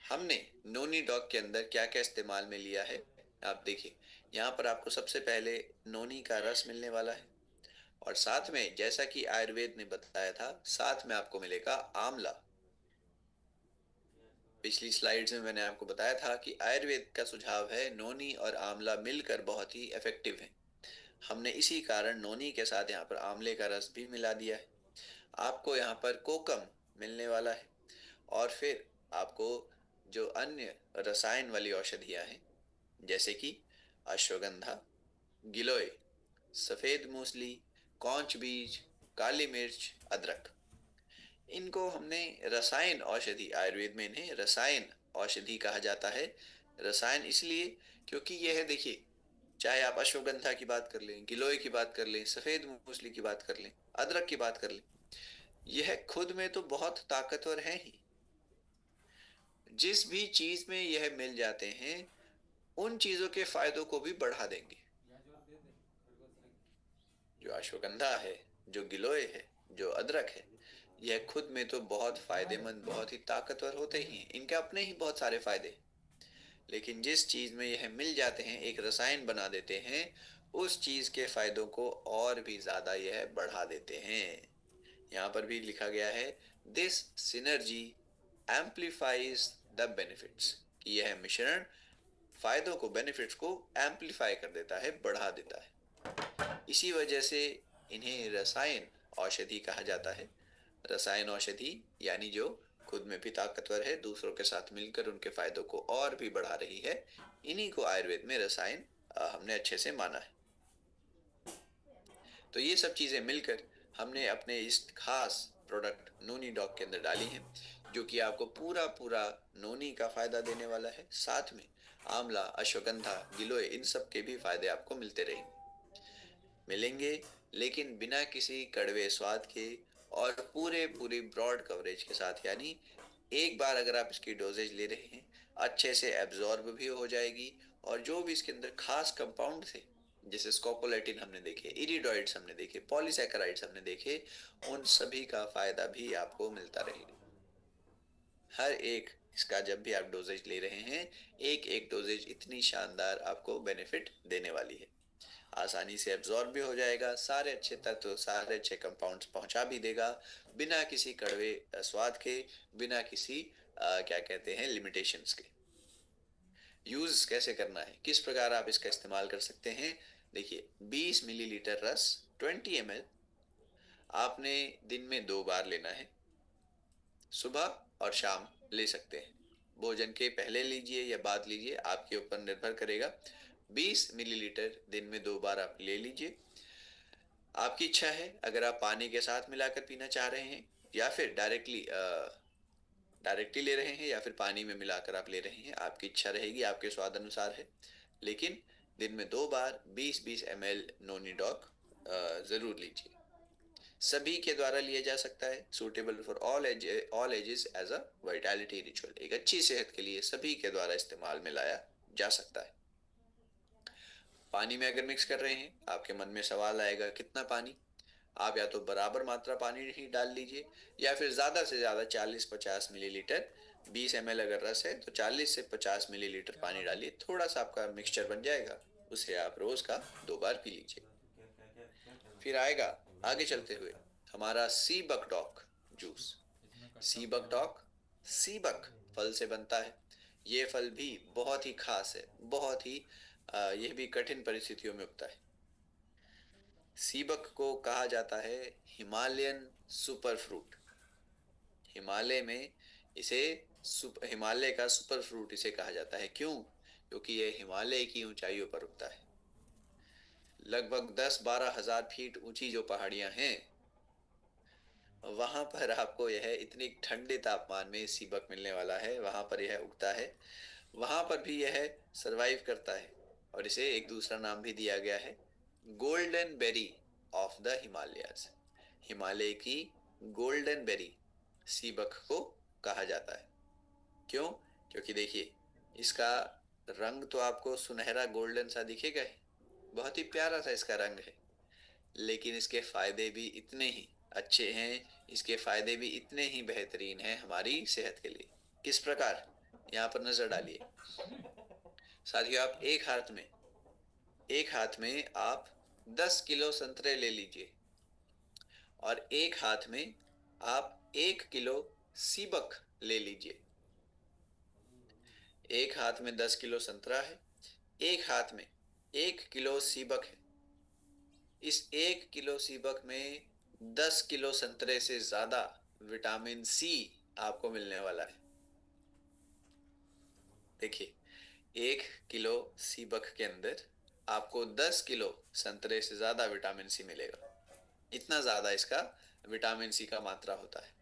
हमने नोनी डॉग के अंदर क्या क्या इस्तेमाल में लिया है। आप देखिए, यहाँ पर आपको सबसे पहले नोनी का रस मिलने वाला है, और साथ में जैसा कि आयुर्वेद ने बताया था, साथ में आपको मिलेगा आंवला। पिछली स्लाइड्स में मैंने आपको बताया था कि आयुर्वेद का सुझाव है नोनी और आंवला मिलकर बहुत ही इफेक्टिव है। हमने इसी कारण नोनी के साथ यहाँ पर आंवले का रस भी मिला दिया है। आपको यहाँ पर कोकम मिलने वाला है, और फिर आपको जो अन्य रसायन वाली औषधियाँ हैं, जैसे कि अश्वगंधा, गिलोय, सफेद मूसली, कौंच बीज, काली मिर्च, अदरक, इनको हमने रसायन औषधि, आयुर्वेद में इन्हें रसायन औषधि कहा जाता है। रसायन इसलिए क्योंकि यह, देखिए, चाहे आप अश्वगंधा की बात कर लें, गिलोय की बात कर लें, सफेद मूसली की बात कर लें, अदरक की बात कर लें, यह खुद में तो बहुत ताकतवर है ही। जिस भी चीज में यह मिल जाते हैं, उन चीजों के फायदों को भी बढ़ा देंगे। जो अश्वगंधा है, जो गिलोय है, जो अदरक है, यह खुद में तो बहुत फायदेमंद, बहुत ही ताकतवर होते ही हैं। इनके अपने ही बहुत सारे फायदे हैं। लेकिन जिस चीज में यह मिल जाते हैं, एक रसायन बना देते हैं, उस चीज के फायदों को और भी ज्यादा यह बढ़ा देते हैं। यहाँ पर भी लिखा गया है, this synergy amplifies the benefits, कि यह मिश्रण फायदों को, बेनिफिट्स को एम्पलीफाई कर देता है, बढ़ा देता है। इसी वजह से इन्हें रसायन औषधि कहा जाता है। रसायन औषधि यानी जो खुद में भी ताकतवर है, दूसरों के साथ मिलकर उनके फायदों को और भी बढ़ा रही है। इन्हीं को आयुर्वेद में रसायन हमने अच्छे से माना है। तो ये सब चीजें मिलकर हमने अपने इस खास प्रोडक्ट नोनी डॉग के अंदर डाली हैं, जो कि आपको पूरा पूरा नोनी का फायदा देने वाला है। साथ में आंवला, अश्वगंधा, गिलोय, इन सब के भी फायदे आपको मिलेंगे, लेकिन बिना किसी कड़वे स्वाद के, और पूरी ब्रॉड कवरेज के साथ। यानी एक बार अगर आप इसकी डोजेज ले रहे हैं, अच्छे से एब्जॉर्ब भी हो जाएगी, और जो भी इसके अंदर खास कंपाउंड थे, जैसे स्कोपोलेटिन हमने देखे, इरिडॉइड्स हमने देखे, पॉलीसैकेराइड्स हमने देखे, उन सभी का फायदा भी आपको मिलता रहेगा। हर एक इसका जब भी आप डोजेज ले रहे हैं, एक एक डोजेज इतनी शानदार आपको बेनिफिट देने वाली है। आसानी से एब्जॉर्ब भी हो जाएगा, सारे अच्छे तत्व, सारे अच्छे कंपाउंड्स पहुंचा भी देगा, बिना किसी कड़वे स्वाद के, बिना किसी क्या कहते हैं, लिमिटेशंस के। यूज कैसे करना है, किस प्रकार आप इसका इस्तेमाल कर सकते हैं। देखिए, 20 मिलीलीटर रस, 20 ml, आपने दिन में 2 बार लेना है। सुबह और शाम ले सकते हैं, भोजन के पहले लीजिए या बाद लीजिए, आपके ऊपर निर्भर करेगा। 20 मिलीलीटर दिन में 2 बार आप ले लीजिए। आपकी इच्छा है, अगर आप पानी के साथ मिलाकर पीना चाह रहे हैं, या फिर डायरेक्टली ले रहे हैं, या फिर पानी में मिलाकर आप ले रहे हैं, आपकी इच्छा रहेगी, आपके स्वाद अनुसार है। लेकिन दिन में 2 बार 20-20 ml नोनी डॉग जरूर लीजिए। सभी के द्वारा लिया जा सकता है, suitable for all ages as a vitality ritual. एक अच्छी सेहत के लिए सभी के द्वारा इस्तेमाल में लाया जा सकता है। पानी में अगर मिक्स कर रहे हैं, आपके मन में सवाल आएगा कितना पानी। आप या तो बराबर मात्रा पानी ही डाल लीजिए, या फिर ज्यादा से ज्यादा 40-50 मिलीलीटर 20 ml अगर रस है तो 40 से 50 मिलीलीटर पानी डालिए, थोड़ा सा आपका मिक्सचर बन जाएगा, उसे आप रोज का 2 बार पी लीजिए। फिर आएगा आगे चलते हुए हमारा सी बकटॉक जूस। सी बकटॉक सीबक फल से बनता है। ये फल भी बहुत ही खास है, बहुत ही यह भी कठिन परिस्थितियों में उगता है। सीबक को कहा जाता है हिमालयन सुपर फ्रूट। हिमालय में इसे हिमालय का सुपर फ्रूट इसे कहा जाता है। क्यों? क्योंकि यह हिमालय की ऊंचाइयों पर उगता है। लगभग 10-12 हजार फीट ऊंची जो पहाड़ियां हैं, वहां पर आपको यह इतनी ठंडे तापमान में सीबक मिलने वाला है, वहां पर यह उगता है। वहां पर भी यह सरवाइव करता है और इसे एक दूसरा नाम भी दिया गया है, golden berry of the Himalayas. Himalaya की गोल्डन बेरी सीबक को कहा जाता है। क्यों? क्योंकि देखिए, इसका रंग तो आपको सुनहरा गोल्डन सा दिखेगा ही, बहुत ही प्यारा सा इसका रंग है, लेकिन इसके फायदे भी इतने ही अच्छे हैं, इसके फायदे भी इतने ही बेहतरीन हैं हमारी सेहत के लिए। किस प्रकार? यहाँ पर नजर डालिए साथियों। आप एक हाथ में आप 10 किलो संतरे ले लीजिए और एक हाथ में आप 1 किलो सीबक ले लीजिए। एक हाथ में 10 किलो संतरा है, एक हाथ में 1 किलो सीबक है। इस 1 किलो सीबक में 10 किलो संतरे से ज्यादा विटामिन सी आपको मिलने वाला है। देखिए, 1 किलो सीबक के अंदर आपको 10 किलो संतरे से ज्यादा विटामिन सी मिलेगा। इतना ज्यादा इसका विटामिन सी का मात्रा होता है।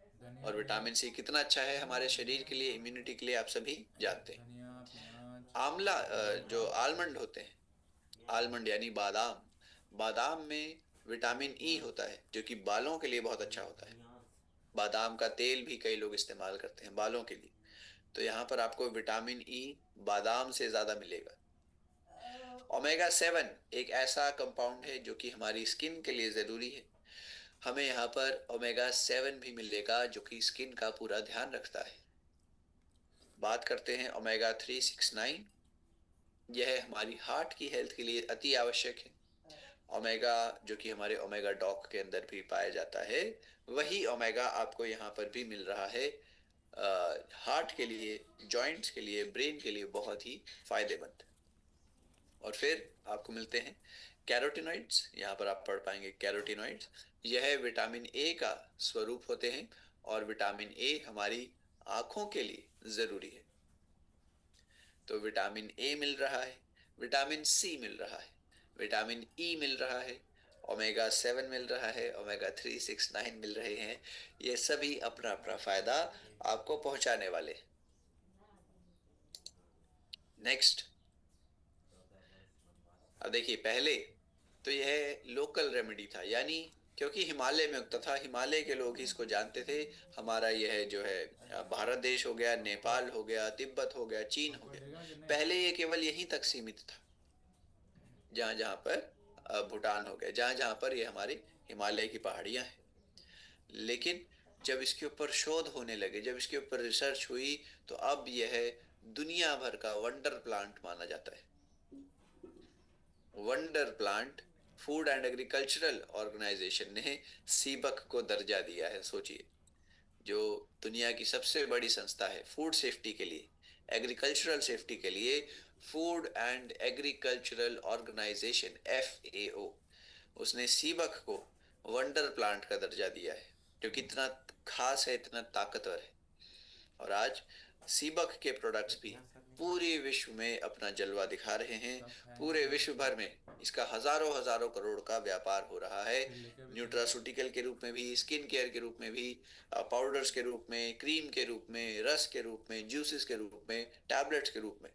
और विटामिन सी कितना अच्छा है हमारे शरीर के लिए, इम्यूनिटी के लिए, आप सभी जानते हैं। आंवला जो आलमंड होते हैं, आलमंड यानी बादाम, बादाम में विटामिन ई होता है जो कि बालों के लिए बहुत अच्छा होता है। बादाम का तेल भी कई लोग इस्तेमाल करते हैं बालों के लिए। तो यहाँ पर आपको विटामिन ई बादाम से ज्यादा मिलेगा। ओमेगा 7 एक ऐसा कंपाउंड है जो कि हमारी स्किन के लिए जरूरी है। हमें यहाँ पर ओमेगा 7 भी मिलेगा जो कि स्किन का पूरा ध्यान रखता है। बात करते हैं ओमेगा 369। यह हमारी हार्ट की हेल्थ के लिए अति आवश्यक है। ओमेगा जो कि हमारे ओमेगा डॉक के अंदर भी पाया जाता है, वही ओमेगा आपको यहाँ पर भी मिल रहा है। हार्ट के लिए, जॉइंट्स के लिए, ब्रेन के लिए बहुत ही फायदेमंद। और फिर आपको मिलते हैं कैरोटीनॉइड्स। यहाँ पर आप पढ़ पाएंगे कैरोटीनॉइड्स। यह विटामिन ए का स्वरूप होते हैं और विटामिन ए हमारी आंखों के लिए जरूरी है। तो विटामिन ए मिल रहा है, विटामिन सी मिल रहा है, विटामिन ई मिल रहा है, ओमेगा 7 मिल रहा है, ओमेगा 369 मिल रहे हैं। ये सभी अपना अपना फायदा आपको पहुंचाने वाले। नेक्स्ट, अब देखिए, पहले तो यह लोकल रेमेडी था, यानी क्योंकि हिमालय में उगता था, हिमालय के लोग ही इसको जानते थे। हमारा यह जो है भारत देश हो गया, नेपाल हो गया, तिब्बत हो गया, चीन हो गया, पहले ये केवल यहीं तक सीमित था। जहाँ जहाँ पर भूटान हो गया, जहाँ जहाँ पर ये हमारी हिमालय की पहाड़ियाँ हैं। लेकिन जब इसके ऊपर शोध होने लगे, जब इसके ऊपर रिसर्च हुई, तो अब यह दुनिया भर का वंडर प्लांट माना जाता है। Wonder plant food and agricultural organisation ने सीबक को दर्जा दिया है। सोचिए, जो दुनिया की सबसे बड़ी संस्था है फूड सेफ्टी के लिए, एग्रीकल्चरल सेफ्टी के लिए, food and agricultural organisation FAO, उसने सीबक को वंडर प्लांट का दर्जा दिया है, जो कि इतना खास है, इतना ताकतवर है। और आज सीबक के प्रोडक्ट्स भी पूरे विश्व में अपना जलवा दिखा रहे हैं। पूरे विश्व भर में इसका हजारों हजारों करोड़ का व्यापार हो रहा है। न्यूट्रास्यूटिकल के रूप में भी, स्किन केयर के रूप में भी, पाउडर्स के रूप में, क्रीम के रूप में, रस के रूप में, जूसेस के रूप में, टैबलेट्स के रूप में,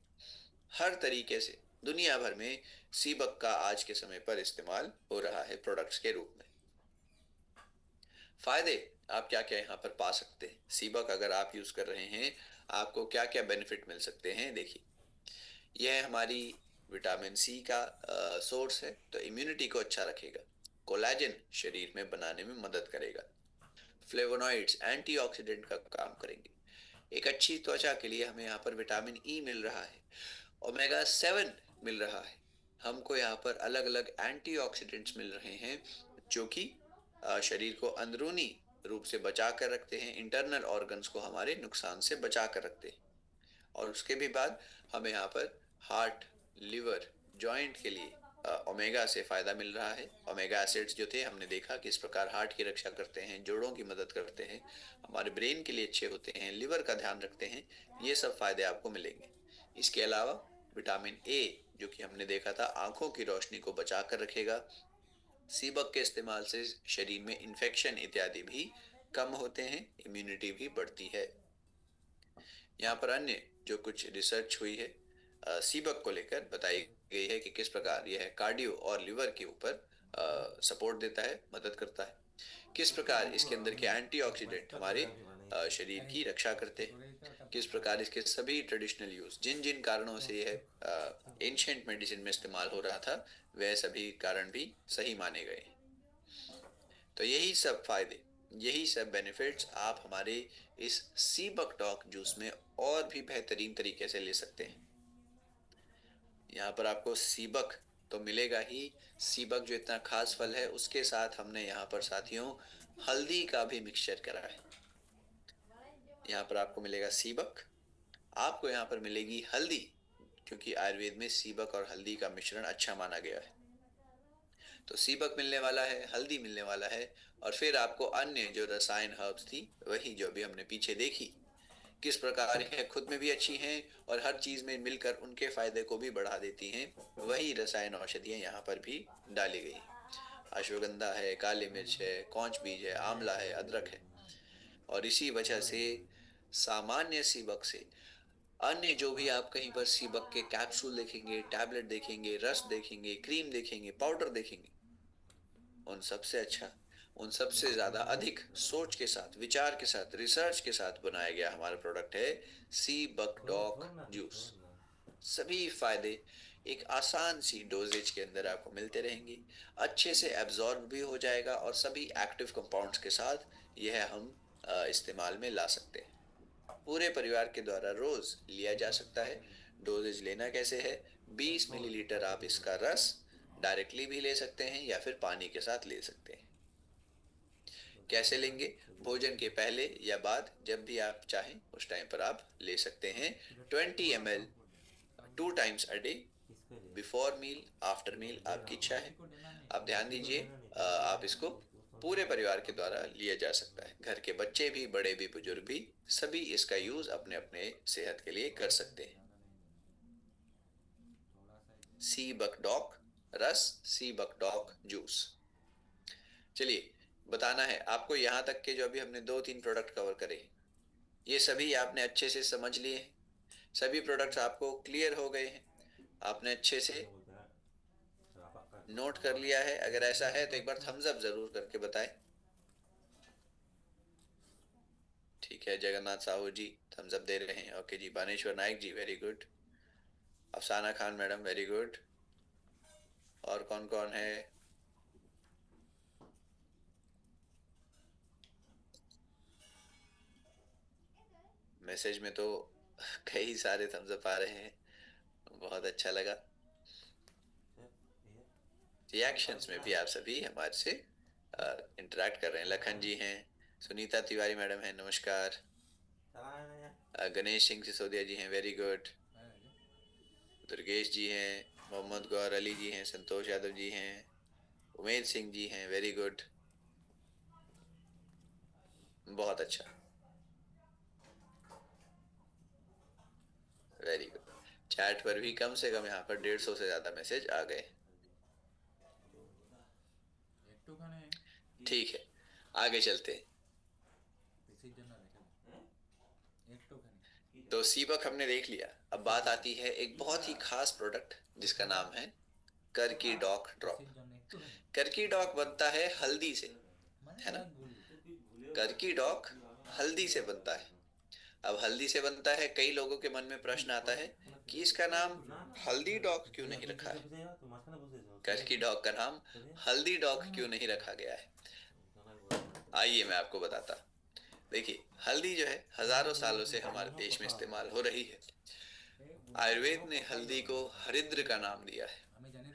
हर तरीके से दुनिया भर में सीबक का आज के समय पर इस्तेमाल हो रहा है प्रोडक्ट्स के रूप में। फायदे आप क्या क्या यहाँ पर पा सकते हैं? सीबक अगर आप यूज कर रहे हैं, आपको क्या क्या बेनिफिट मिल सकते हैं? देखिए, यह हमारी विटामिन सी का सोर्स है, तो इम्यूनिटी को अच्छा रखेगा। कोलेजन शरीर में बनाने में मदद करेगा। फ्लेवोनॉइड्स एंटीऑक्सीडेंट का काम करेंगे। एक अच्छी त्वचा के लिए हमें यहाँ पर विटामिन ई मिल रहा है, ओमेगा 7 मिल रहा है, हमको यहाँ पर अलग अलग एंटीऑक्सीडेंट्स मिल रहे हैं जो कि शरीर को अंदरूनी रूप से बचा कर रखते हैं, इंटरनल ऑर्गन्स को हमारे नुकसान से बचा कर रखते हैं। और उसके भी बाद हमें यहाँ पर हार्ट, लिवर, जॉइंट के लिए ओमेगा से फायदा मिल रहा है। ओमेगा एसिड्स जो थे हमने देखा किस प्रकार हार्ट की रक्षा करते हैं, जोड़ों की मदद करते हैं, हमारे ब्रेन के लिए अच्छे होते हैं, लिवर का ध्यान रखते हैं, ये सब फायदे आपको मिलेंगे। इसके अलावा विटामिन ए जो कि हमने देखा था आंखों की रोशनी को बचा कर रखेगा। सीबक के इस्तेमाल से शरीर में इन्फेक्शन इत्यादि भी कम होते हैं, इम्यूनिटी भी बढ़ती है। यहाँ पर अन्य जो कुछ रिसर्च हुई है सीबक को लेकर बताई गई है कि किस प्रकार यह कार्डियो और लिवर के ऊपर सपोर्ट देता है, मदद करता है, किस प्रकार इसके अंदर के एंटीऑक्सीडेंट हमारे शरीर की रक्षा करते हैं, किस प्रकार इसके सभी ट्रेडिशनल यूज जिन जिन कारणों से यह एंशिएंट मेडिसिन में इस्तेमाल हो रहा था वह सभी कारण भी सही माने गए। तो यही सब फायदे, यही सब बेनिफिट्स आप हमारे इस सीबक डॉक जूस में और भी बेहतरीन तरीके से ले सकते हैं। यहाँ पर आपको सीबक तो मिलेगा ही, सीबक जो इतना खास फल है उसके साथ हमने यहाँ पर साथियों हल्दी का भी मिक्सचर करा है। यहाँ पर आपको मिलेगा सीबक, आपको यहाँ पर मिलेगी हल्दी, क्योंकि आयुर्वेद में सीबक और हल्दी का मिश्रण अच्छा माना गया है। तो सीबक मिलने वाला है, हल्दी मिलने वाला है, और फिर आपको अन्य जो रसायन हर्ब्स थी वही जो अभी हमने पीछे देखी किस प्रकार है, खुद में भी अच्छी हैं और हर चीज में मिलकर उनके फायदे को भी बढ़ा देती हैं, वही रसायन औषधियां यहाँ पर भी डाली गई। अश्वगंधा है, काली मिर्च है, कौंच बीज है, आंवला है, अदरक है। और इसी वजह से सामान्य सीबक से अन्य जो भी आप कहीं पर सीबक के कैप्सूल देखेंगे, टैबलेट देखेंगे, रस देखेंगे, क्रीम देखेंगे, पाउडर देखेंगे, उन सबसे अच्छा, उन सबसे ज्यादा अधिक सोच के साथ, विचार के साथ, रिसर्च के साथ बनाया गया हमारा प्रोडक्ट है सी बक डॉक जूस। सभी फायदे एक आसान सी डोजेज के अंदर आपको मिलते रहेंगे, अच्छे से एब्जॉर्ब भी हो जाएगा और सभी एक्टिव कंपाउंड्स के साथ यह हम इस्तेमाल में ला सकते हैं। पूरे परिवार के द्वारा रोज लिया जा सकता है। डोजेज लेना कैसे है, 20 मिलीलीटर आप इसका रस डायरेक्टली भी ले सकते हैं या फिर पानी के साथ ले सकते हैं। कैसे लेंगे, भोजन के पहले या बाद, जब भी आप चाहें उस टाइम पर आप ले सकते हैं। 20 ml 2 times a day, before meal, after meal, आपकी इच्छा है। आप ध्यान दीजिए, आप इसको पूरे परिवार के द्वारा लिया जा सकता है, घर के बच्चे भी, बड़े भी, बुजुर्ग भी, सभी इसका यूज अपने अपने सेहत के लिए कर सकते हैं। सी बकडॉक रस, सी बकडॉक जूस। चलिए, बताना है आपको यहाँ तक के जो अभी हमने 2-3 प्रोडक्ट कवर करे, ये सभी आपने अच्छे से समझ लिए हैं, सभी प्रोडक्ट्स आपको क्लियर हो गए हैं, आपने अच्छे से नोट कर लिया है। अगर ऐसा है तो एक बार थम्स अप जरूर करके बताएं। ठीक है, जगन्नाथ साहू जी थम्स अप दे रहे हैं, ओके जी। बानेश्वर नायक जी वेरी गुड। अफसाना खान मैडम वेरी गुड। और कौन कौन है, मैसेज में तो कई सारे थम्स अप आ रहे हैं, बहुत अच्छा लगा। रिएक्शंस में भी आप सभी हमारे से इंटरेक्ट कर रहे हैं। लखन जी हैं, सुनीता तिवारी मैडम हैं, नमस्कार। गणेश सिंह सिसोदिया जी हैं, वेरी गुड। दुर्गेश जी हैं, मोहम्मद गौहर अली जी हैं, संतोष यादव जी हैं, उमेद सिंह जी हैं, वेरी गुड, बहुत अच्छा, वेरी गुड। चैट पर भी कम से कम यहाँ पर 150 से ज्यादा मैसेज आ गए। ठीक है, आगे चलते हैं। तो सीबक हमने देख लिया, अब बात आती है एक बहुत ही खास प्रोडक्ट जिसका नाम है करकी डॉक ड्रॉप। करकी डॉक बनता है हल्दी से, है ना। करकी डॉक हल्दी से बनता है। अब हल्दी से बनता है, कई लोगों के मन में प्रश्न आता है कि इसका नाम हल्दी डॉक क्यों नहीं रखा है, करकी डॉक का नाम हल्दी डॉक क्यों नहीं रखा गया है। आइए मैं आपको बताता। देखिए, हल्दी जो है हजारों सालों से हमारे देश में इस्तेमाल हो रही है। आयुर्वेद ने हल्दी को हरिद्र का नाम दिया है।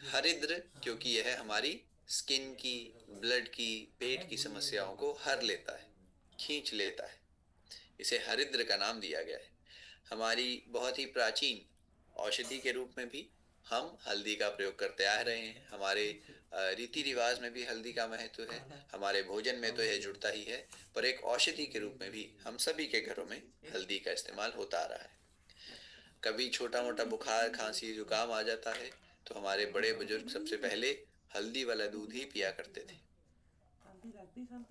हरिद्र क्योंकि यह हमारी स्किन की, ब्लड की, पेट की समस्याओं को हर लेता है, खींच लेता है। इसे हरिद्र का नाम दिया गया है। हमारी बहुत ही प्राचीन औषधि के रूप में भी हम हल्दी का प्रयोग करते आ रहे हैं। हमारे रीति रिवाज में भी हल्दी का महत्व है। हमारे भोजन में तो यह जुड़ता ही है, पर एक औषधि के रूप में भी हम सभी के घरों में हल्दी का इस्तेमाल होता आ रहा है। कभी छोटा मोटा बुखार, खांसी, जुकाम आ जाता है तो हमारे बड़े बुजुर्ग सबसे पहले हल्दी वाला दूध ही पिया करते थे।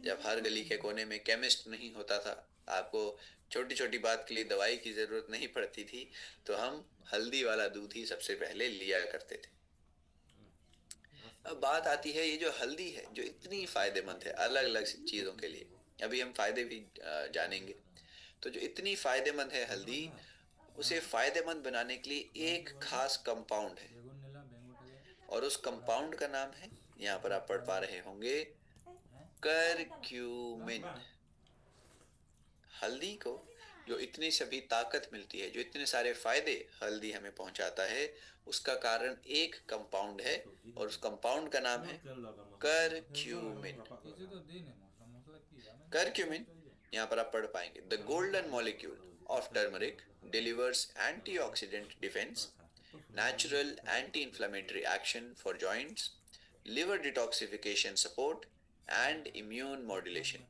जब हर गली के कोने में केमिस्ट नहीं होता था, आपको छोटी छोटी बात के लिए दवाई की जरूरत नहीं पड़ती थी, तो हम हल्दी वाला दूध ही सबसे पहले लिया करते थे। अब बात आती है, ये जो हल्दी है जो इतनी फायदेमंद है अलग अलग चीजों के लिए, अभी हम फायदे भी जानेंगे। तो जो इतनी फायदेमंद है हल्दी, उसे फायदेमंद बनाने के लिए एक खास कंपाउंड है, और उस कंपाउंड का नाम है, यहाँ पर आप पढ़ पा रहे होंगे, करक्यूमिन। हल्दी को जो इतनी सभी ताकत मिलती है, जो इतने सारे फायदे हल्दी हमें पहुंचाता है, उसका कारण एक कंपाउंड है, और उस कंपाउंड का नाम है करक्यूमिन। करक्यूमिन, यहाँ पर आप पढ़ पाएंगे, the golden molecule of turmeric delivers antioxidant defence, natural anti-inflammatory action for joints, liver detoxification support, and immune modulation.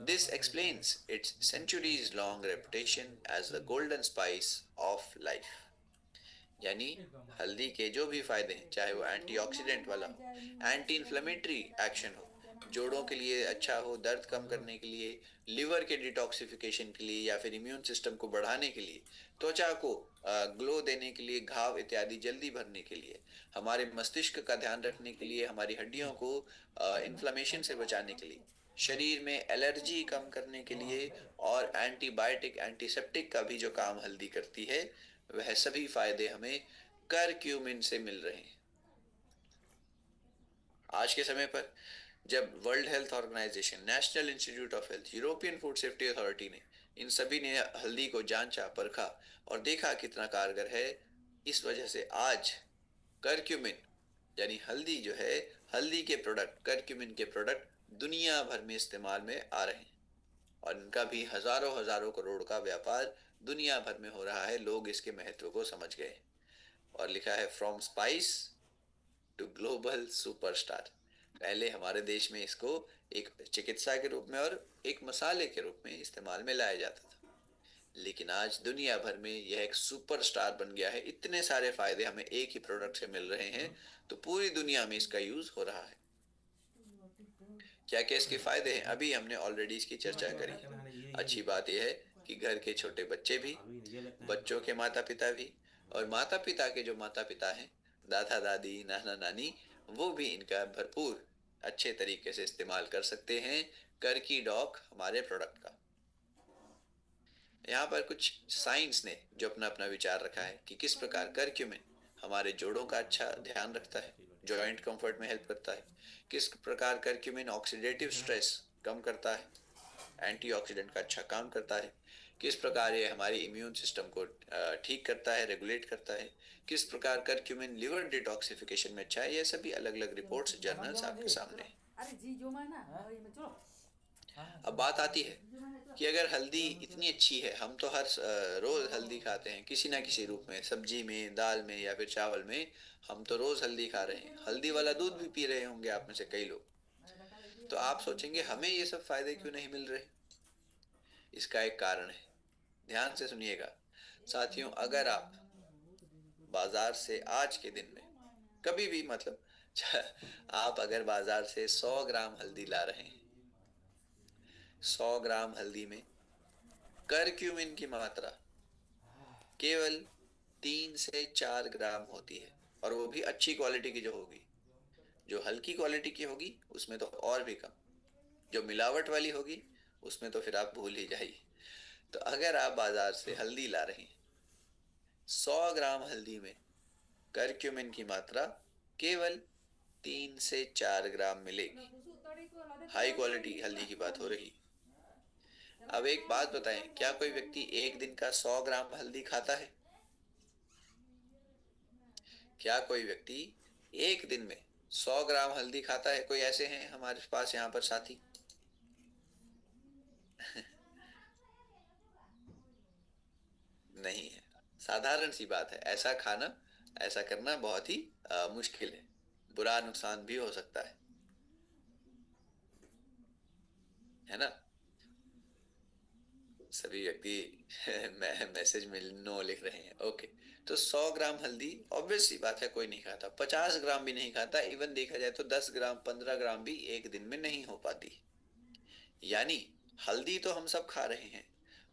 This explains its centuries-long reputation as the golden spice of life. यानी हल्दी के जो भी फायदे हैं, चाहे वो एंटीऑक्सीडेंट वाला हो, एंटी इन्फ्लेमेटरी एक्शन हो, जोड़ों के लिए अच्छा हो, दर्द कम करने के लिए, लिवर के डिटॉक्सिफिकेशन के लिए, या फिर इम्यून सिस्टम को बढ़ाने के लिए, त्वचा को ग्लो देने के लिए, घाव इत्यादि जल्दी भरने के लिए, हमारे मस्तिष्क का ध्यान रखने के लिए, हमारी हड्डियों को इन्फ्लेमेशन से बचाने के लिए, शरीर में एलर्जी कम करने के लिए, और एंटीबायोटिक, एंटीसेप्टिक का भी जो काम हल्दी करती है, वह सभी फायदे हमें करक्यूमिन से मिल रहे हैं। आज के समय पर जब World health Organisation, National Institute of Health, European food safety Authority ने, इन सभी ने हल्दी को जांचा, परखा और देखा कितना कारगर है, इस वजह से आज करक्यूमिन यानी हल्दी जो है, हल्दी के प्रोडक्ट, करक्यूमिन के प्रोडक्ट दुनिया भर में इस्तेमाल में आ रहे हैं, और इनका भी हजारों हजारों करोड़ का व्यापार दुनिया भर में हो रहा है। लोग इसके महत्व को समझ गए, और लिखा है from spice to global superstar. पहले हमारे देश में इसको एक चिकित्सा के रूप में और एक मसाले के रूप में इस्तेमाल में लाया जाता था, लेकिन आज दुनिया भर में यह एक सुपरस्टार बन गया है। इतने सारे फायदे हमें एक ही प्रोडक्ट से मिल रहे हैं, तो पूरी दुनिया में इसका यूज हो रहा है। क्या क्या इसके फायदे हैं, अभी हमने ऑलरेडी इसकी चर्चा करी। अच्छी बात यह है कि घर के छोटे बच्चे भी, बच्चों के माता पिता भी, और माता पिता के जो माता पिता हैं, दादा दादी, नाना नानी, वो भी इनका भरपूर अच्छे तरीके से इस्तेमाल कर सकते हैं कर की डॉक हमारे प्रोडक्ट का। यहाँ पर कुछ साइंस ने जो अपना अपना विचार रखा है कि किस प्रकार करक्यूमिन हमारे जोड़ों का अच्छा ध्यान रखता है, जॉइंट कंफर्ट में हेल्प करता है, किस प्रकार करक्यूमिन ऑक्सीडेटिव स्ट्रेस कम करता है, एंटीऑक्सीडेंट का अच्छा काम करता है, किस प्रकार ये हमारी इम्यून सिस्टम को ठीक करता है, रेगुलेट करता है, किस प्रकार करक्यूमिन लिवर डिटॉक्सिफिकेशन में अच्छा है। ये सभी अलग अलग रिपोर्ट्स, जर्नल्स आपके सामने हैं। अब बात आती है कि अगर हल्दी इतनी अच्छी है, हम तो हर रोज हल्दी खाते हैं किसी ना किसी रूप में, सब्जी में, दाल में, या फिर चावल में, हम तो रोज हल्दी खा रहे हैं, हल्दी वाला दूध भी पी रहे होंगे आप में से कई लोग। तो आप सोचेंगे हमें ये सब फायदे क्यों नहीं मिल रहे। इसका एक कारण है, ध्यान से सुनिएगा साथियों। अगर आप बाजार से आज के दिन में कभी भी, मतलब आप अगर बाजार से 100 ग्राम हल्दी ला रहे हैं, 100 ग्राम हल्दी में करक्यूमिन की मात्रा केवल 3 से 4 ग्राम होती है, और वो भी अच्छी क्वालिटी की जो होगी। जो हल्की क्वालिटी की होगी उसमें तो और भी कम, जो मिलावट वाली होगी उसमें तो फिर आप भूल ही जाइए। तो अगर आप बाजार से हल्दी ला रहे हैं, 100 ग्राम हल्दी में करक्यूमिन की मात्रा केवल 3 से 4 ग्राम मिलेगी। हाई क्वालिटी हल्दी की बात हो रही। अब एक बात बताएं, क्या कोई व्यक्ति एक दिन का 100 ग्राम हल्दी खाता है? क्या कोई व्यक्ति एक दिन में 100 ग्राम हल्दी खाता है? कोई ऐसे हैं हमारे पास यहाँ पर साथी? नहीं है। साधारण सी बात है, ऐसा खाना, ऐसा करना बहुत ही मुश्किल है। बुरा नुकसान भी हो सकता है ना? सभी व्यक्ति मैसेज में नो लिख रहे हैं। ओके, तो 100 ग्राम हल्दी ऑब्वियस सी बात है कोई नहीं खाता, 50 ग्राम भी नहीं खाता, इवन देखा जाए तो 10 ग्राम 15 ग्राम भी एक दिन में नहीं हो पाती। यानी हल्दी तो हम सब खा रहे हैं,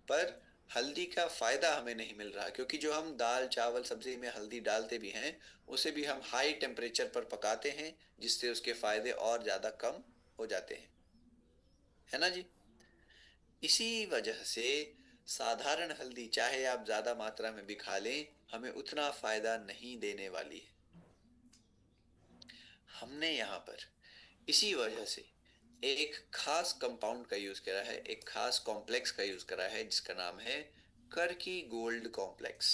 पर हल्दी का फायदा हमें नहीं मिल रहा, क्योंकि जो हम दाल चावल सब्जी में हल्दी डालते भी हैं, उसे भी हम हाई टेम्परेचर पर पकाते हैं, जिससे उसके फायदे और ज्यादा कम हो जाते हैं, है ना जी? इसी वजह से साधारण हल्दी चाहे आप ज्यादा मात्रा में भी खा लें, हमें उतना फायदा नहीं देने वाली है। हमने यहाँ पर इसी वजह से एक खास कंपाउंड का यूज करा है, एक खास कॉम्प्लेक्स का यूज करा है, जिसका नाम है Karki gold complex.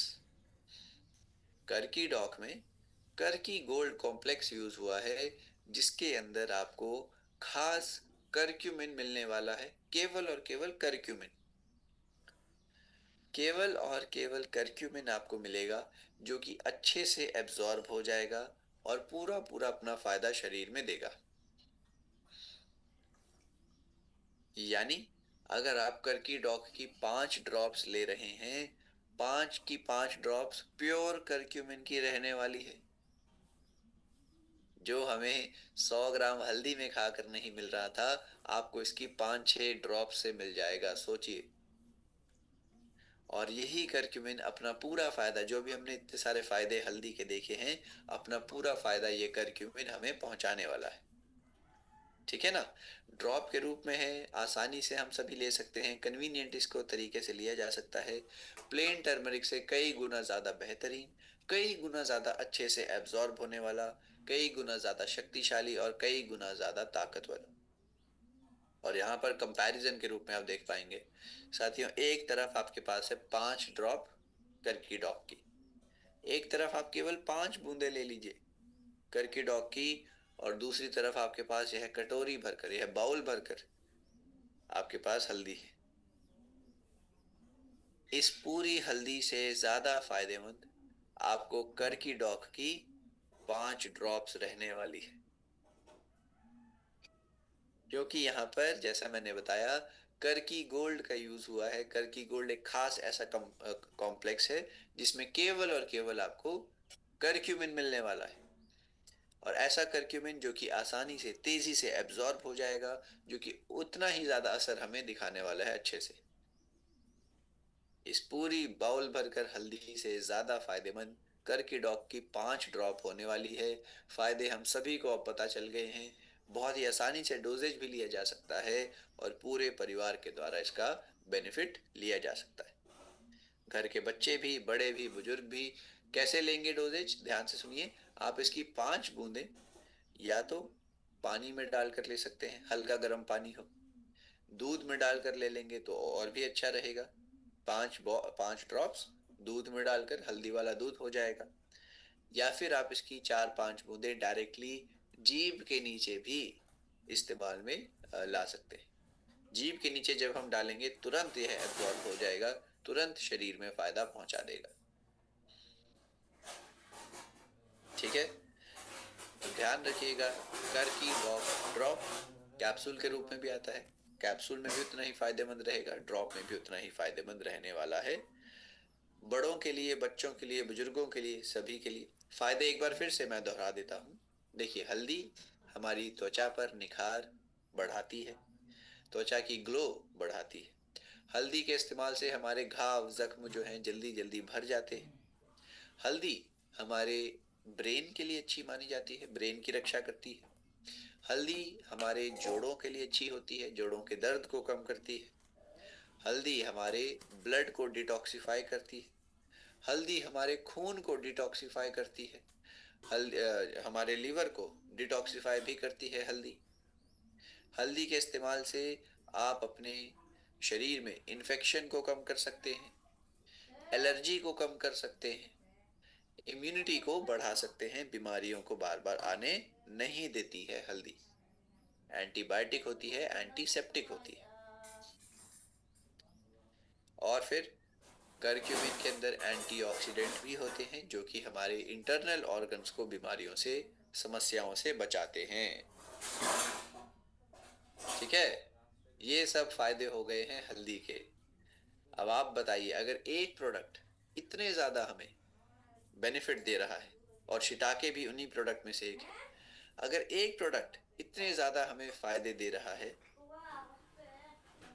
Karki dock में कर्की गोल्ड कॉम्प्लेक्स यूज हुआ है, जिसके अंदर आपको खास कर्क्यूमिन मिलने वाला है, केवल और केवल कर्क्यूमिन। केवल और केवल कर्क्यूमिन आपको मिलेगा, जो कि अच्छे से एब्जॉर्ब हो जाएगा और पूरा पूरा अपना फायदा शरीर में देगा। यानी अगर आप कर्की डॉक की 5 ड्रॉप्स ले रहे हैं, 5 की 5 ड्रॉप्स प्योर कर्क्यूमिन की रहने वाली है, जो हमें 100 ग्राम हल्दी में खाकर नहीं मिल रहा था, आपको इसकी 5-6 ड्रॉप से मिल जाएगा, सोचिए। और यही करक्यूमिन अपना पूरा फायदा, जो भी हमने इतने सारे फायदे हल्दी के देखे हैं, अपना पूरा फायदा ये करक्यूमिन हमें पहुंचाने वाला है। ठीक है ना? ड्रॉप के रूप में है, आसानी से हम सभी ले सकते हैं, कन्वीनियंट इसको तरीके से लिया जा सकता है। प्लेन टर्मरिक से कई गुना ज्यादा बेहतरीन, कई गुना ज्यादा अच्छे से एब्जॉर्ब होने वाला, कई गुना ज्यादा शक्तिशाली और कई गुना ज्यादा ताकतवर। और यहाँ पर कंपैरिजन के रूप में आप देख पाएंगे साथियों, एक तरफ आपके पास है 5 ड्रॉप करकी डॉग की, एक तरफ आप केवल 5 बूंदे ले लीजिए करकी डॉग की, और दूसरी तरफ आपके पास यह कटोरी भरकर, यह बाउल भरकर आपके पास हल्दी है। इस पूरी हल्दी से ज्यादा फायदेमंद आपको करकी डॉग की 5 ड्रॉप्स रहने वाली है, क्योंकि यहाँ पर जैसा मैंने बताया करकी गोल्ड का यूज हुआ है। करकी गोल्ड एक खास ऐसा कॉम्प्लेक्स है, जिसमें केवल और केवल आपको करक्यूमिन मिलने वाला है, और ऐसा करक्यूमिन जो कि आसानी से तेजी से एब्जॉर्ब हो जाएगा, जो कि उतना ही ज्यादा असर हमें दिखाने वाला है अच्छे से। इस पूरी बाउल भरकर हल्दी से ज्यादा फायदेमंद करकी डॉग की 5 ड्रॉप होने वाली है। फायदे हम सभी को अब पता चल गए हैं, बहुत ही आसानी से डोजेज भी लिया जा सकता है, और पूरे परिवार के द्वारा इसका बेनिफिट लिया जा सकता है। घर के बच्चे भी, बड़े भी, बुजुर्ग भी। कैसे लेंगे डोजेज? ध्यान से सुनिए। आप इसकी 5 बूंदें या तो पानी में डालकर ले सकते हैं, हल्का गर्म पानी हो, दूध में डालकर ले लेंगे तो और भी अच्छा रहेगा। 5 ड्रॉप्स दूध में डालकर, हल्दी वाला दूध हो जाएगा। या फिर आप इसकी 4-5 बूंदें डायरेक्टली जीभ के नीचे भी इस्तेमाल में ला सकते हैं। जीभ के नीचे जब हम डालेंगे, तुरंत यह एब्जॉर्ब हो जाएगा, तुरंत शरीर में फायदा पहुंचा देगा। ठीक है, तो ध्यान रखिएगा, कर की ड्रॉप कैप्सूल के रूप में भी आता है, कैप्सूल में भी उतना ही फायदेमंद रहेगा, ड्रॉप में भी उतना ही फायदेमंद रहने वाला है। बड़ों के लिए, बच्चों के लिए, बुजुर्गों के लिए, सभी के लिए। फायदे एक बार फिर से मैं दोहरा देता हूँ। देखिए, हल्दी हमारी त्वचा पर निखार बढ़ाती है, त्वचा की ग्लो बढ़ाती है। हल्दी के इस्तेमाल से हमारे घाव, जख्म जो हैं जल्दी जल्दी भर जाते हैं। हल्दी हमारे ब्रेन के लिए अच्छी मानी जाती है, ब्रेन की रक्षा करती है। हल्दी हमारे जोड़ों के लिए अच्छी होती है, जोड़ों के दर्द को कम करती है। हल्दी हमारे ब्लड को डिटॉक्सिफाई करती है। हल्दी हमारे खून को डिटॉक्सिफाई करती है। हमारे लीवर को डिटॉक्सिफाई भी करती है हल्दी। हल्दी के इस्तेमाल से आप अपने शरीर में इन्फेक्शन को कम कर सकते हैं, एलर्जी को कम कर सकते हैं, इम्यूनिटी को बढ़ा सकते हैं, बीमारियों को बार बार आने नहीं देती है हल्दी। एंटीबायोटिक होती है, एंटीसेप्टिक होती है। और फिर करक्यूमिन के अंदर एंटीऑक्सीडेंट भी होते हैं जो कि हमारे इंटरनल ऑर्गन्स को बीमारियों से, समस्याओं से बचाते हैं। ठीक है, ये सब फायदे हो गए हैं हल्दी के। अब आप बताइए, अगर एक प्रोडक्ट इतने ज्यादा हमें बेनिफिट दे रहा है, और शिटाके भी उन्हीं प्रोडक्ट में से एक है, अगर एक प्रोडक्ट इतने ज्यादा हमें फायदे दे रहा है,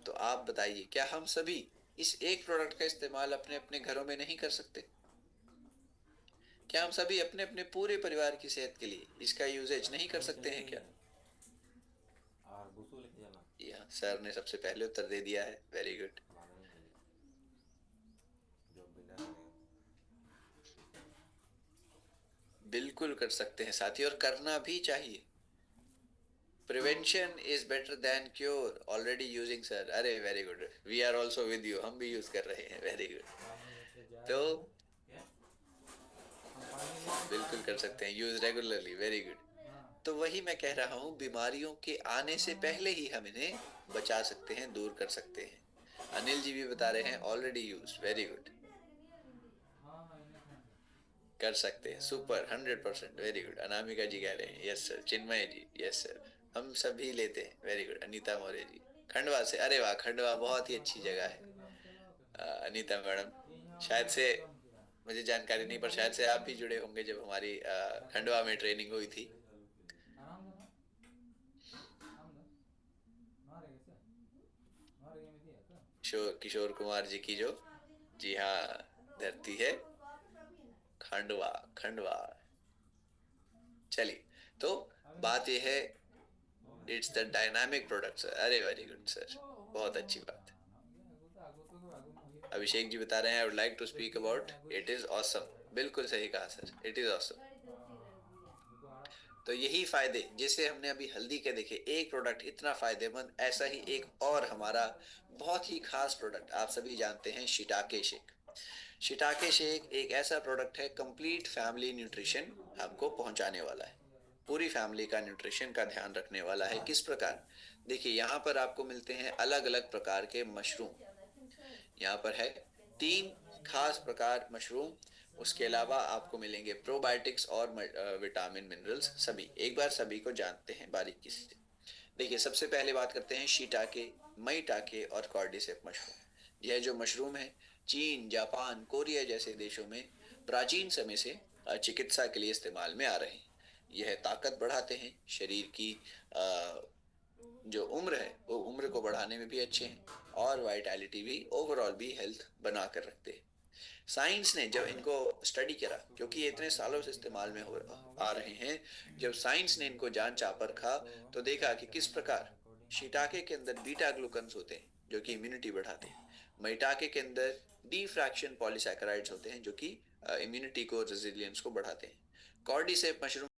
तो आप बताइए क्या हम सभी इस एक प्रोडक्ट का इस्तेमाल अपने अपने घरों में नहीं कर सकते? क्या हम सभी अपने अपने पूरे परिवार की सेहत के लिए इसका यूजेज नहीं कर सकते हैं क्या? और बुसू लेके जाना यहाँ सर ने सबसे पहले उत्तर दे दिया है, वेरी गुड। मालूम नहीं है जो बिना करें बिल्कुल कर सकते हैं साथी, और करना भी चाहिए। Prevention is better than cure, already using sir, अरे very good, we are also with you, हम भी यूज कर रहे हैं, वेरी गुड। पानी लेके जा तो रहे हैं क्या हम पानी लेके बिल्कुल कर सकते हैं, यूज रेगुलरली, वेरी गुड। हाँ तो वही मैं कह रहा हूँ, बीमारियों के आने से पहले ही हम इन्हें बचा सकते हैं, दूर कर सकते हैं। अनिल जी भी बता रहे हैं ऑलरेडी यूज, वेरी गुड, हाँ हाँ इन्हें खाना कर सकते हैं, सुपर, 100%, वेरी गुड। अनामिका जी कह रहे हैं यस सर, चिन्मय जी यस सर, हम सभी लेते हैं, वेरी गुड। अनीता मौर्य जी खंडवा से, अरे वाह, खंडवा बहुत ही अच्छी जगह है। अनीता मैडम, शायद से मुझे जानकारी नहीं, पर शायद से आप भी जुड़े होंगे जब हमारी खंडवा में ट्रेनिंग हुई थी। आराम से आराम से मारे कैसे मारे में दिया था किशोर कुमार जी की जो, जी हाँ, धरती है खंडवा, खंडवा। चलिए, तो बात यह है, it's the dynamic product sir, अरे वेरी गुड सर, बहुत अच्छी बात। अभिषेक जी बता रहे हैं I would like to speak about, it is awesome, बिल्कुल सही कहा सर, इट इज ऑसम। तो यही फायदे जैसे हमने अभी हल्दी के देखे, एक प्रोडक्ट इतना फायदेमंद, ऐसा ही एक और हमारा बहुत ही खास प्रोडक्ट आप सभी जानते हैं, शिटाके शेक। शिटाके शेक एक ऐसा प्रोडक्ट है, कंप्लीट फैमिली न्यूट्रिशन हमको पहुंचाने वाला है, पूरी फैमिली का न्यूट्रिशन का ध्यान रखने वाला है। किस प्रकार? देखिए, यहाँ पर आपको मिलते हैं अलग अलग प्रकार के मशरूम। यहाँ पर है 3 खास प्रकार मशरूम, उसके अलावा आपको मिलेंगे प्रोबायोटिक्स और विटामिन मिनरल्स, सभी एक बार सभी को जानते हैं बारीकी से। देखिए, सबसे पहले बात करते हैं शीटाके, मईटाके और कॉर्डिसेप मशरूम। यह जो मशरूम है, चीन, जापान, कोरिया जैसे देशों में प्राचीन समय से चिकित्सा के लिए इस्तेमाल में आ रहे हैं। यह ताकत बढ़ाते हैं, शरीर की जो उम्र है वो उम्र को बढ़ाने में भी अच्छे हैं, और वाइटैलिटी भी, ओवरऑल भी हेल्थ बना कर रखते हैं। साइंस ने जब इनको स्टडी करा, क्योंकि ये इतने सालों से इस्तेमाल में आ रहे हैं, जब साइंस ने इनको जांच परखा, तो देखा कि किस प्रकार शिटाके के अंदर बीटा ग्लूकन्स होते हैं जो कि इम्यूनिटी बढ़ाते हैं, मैटाके के अंदर डी फ्रैक्शन पॉलीसैकेराइड्स होते हैं जो कि इम्यूनिटी को, रेजिलियंस को बढ़ाते हैं। कॉर्डिसेप मशरूम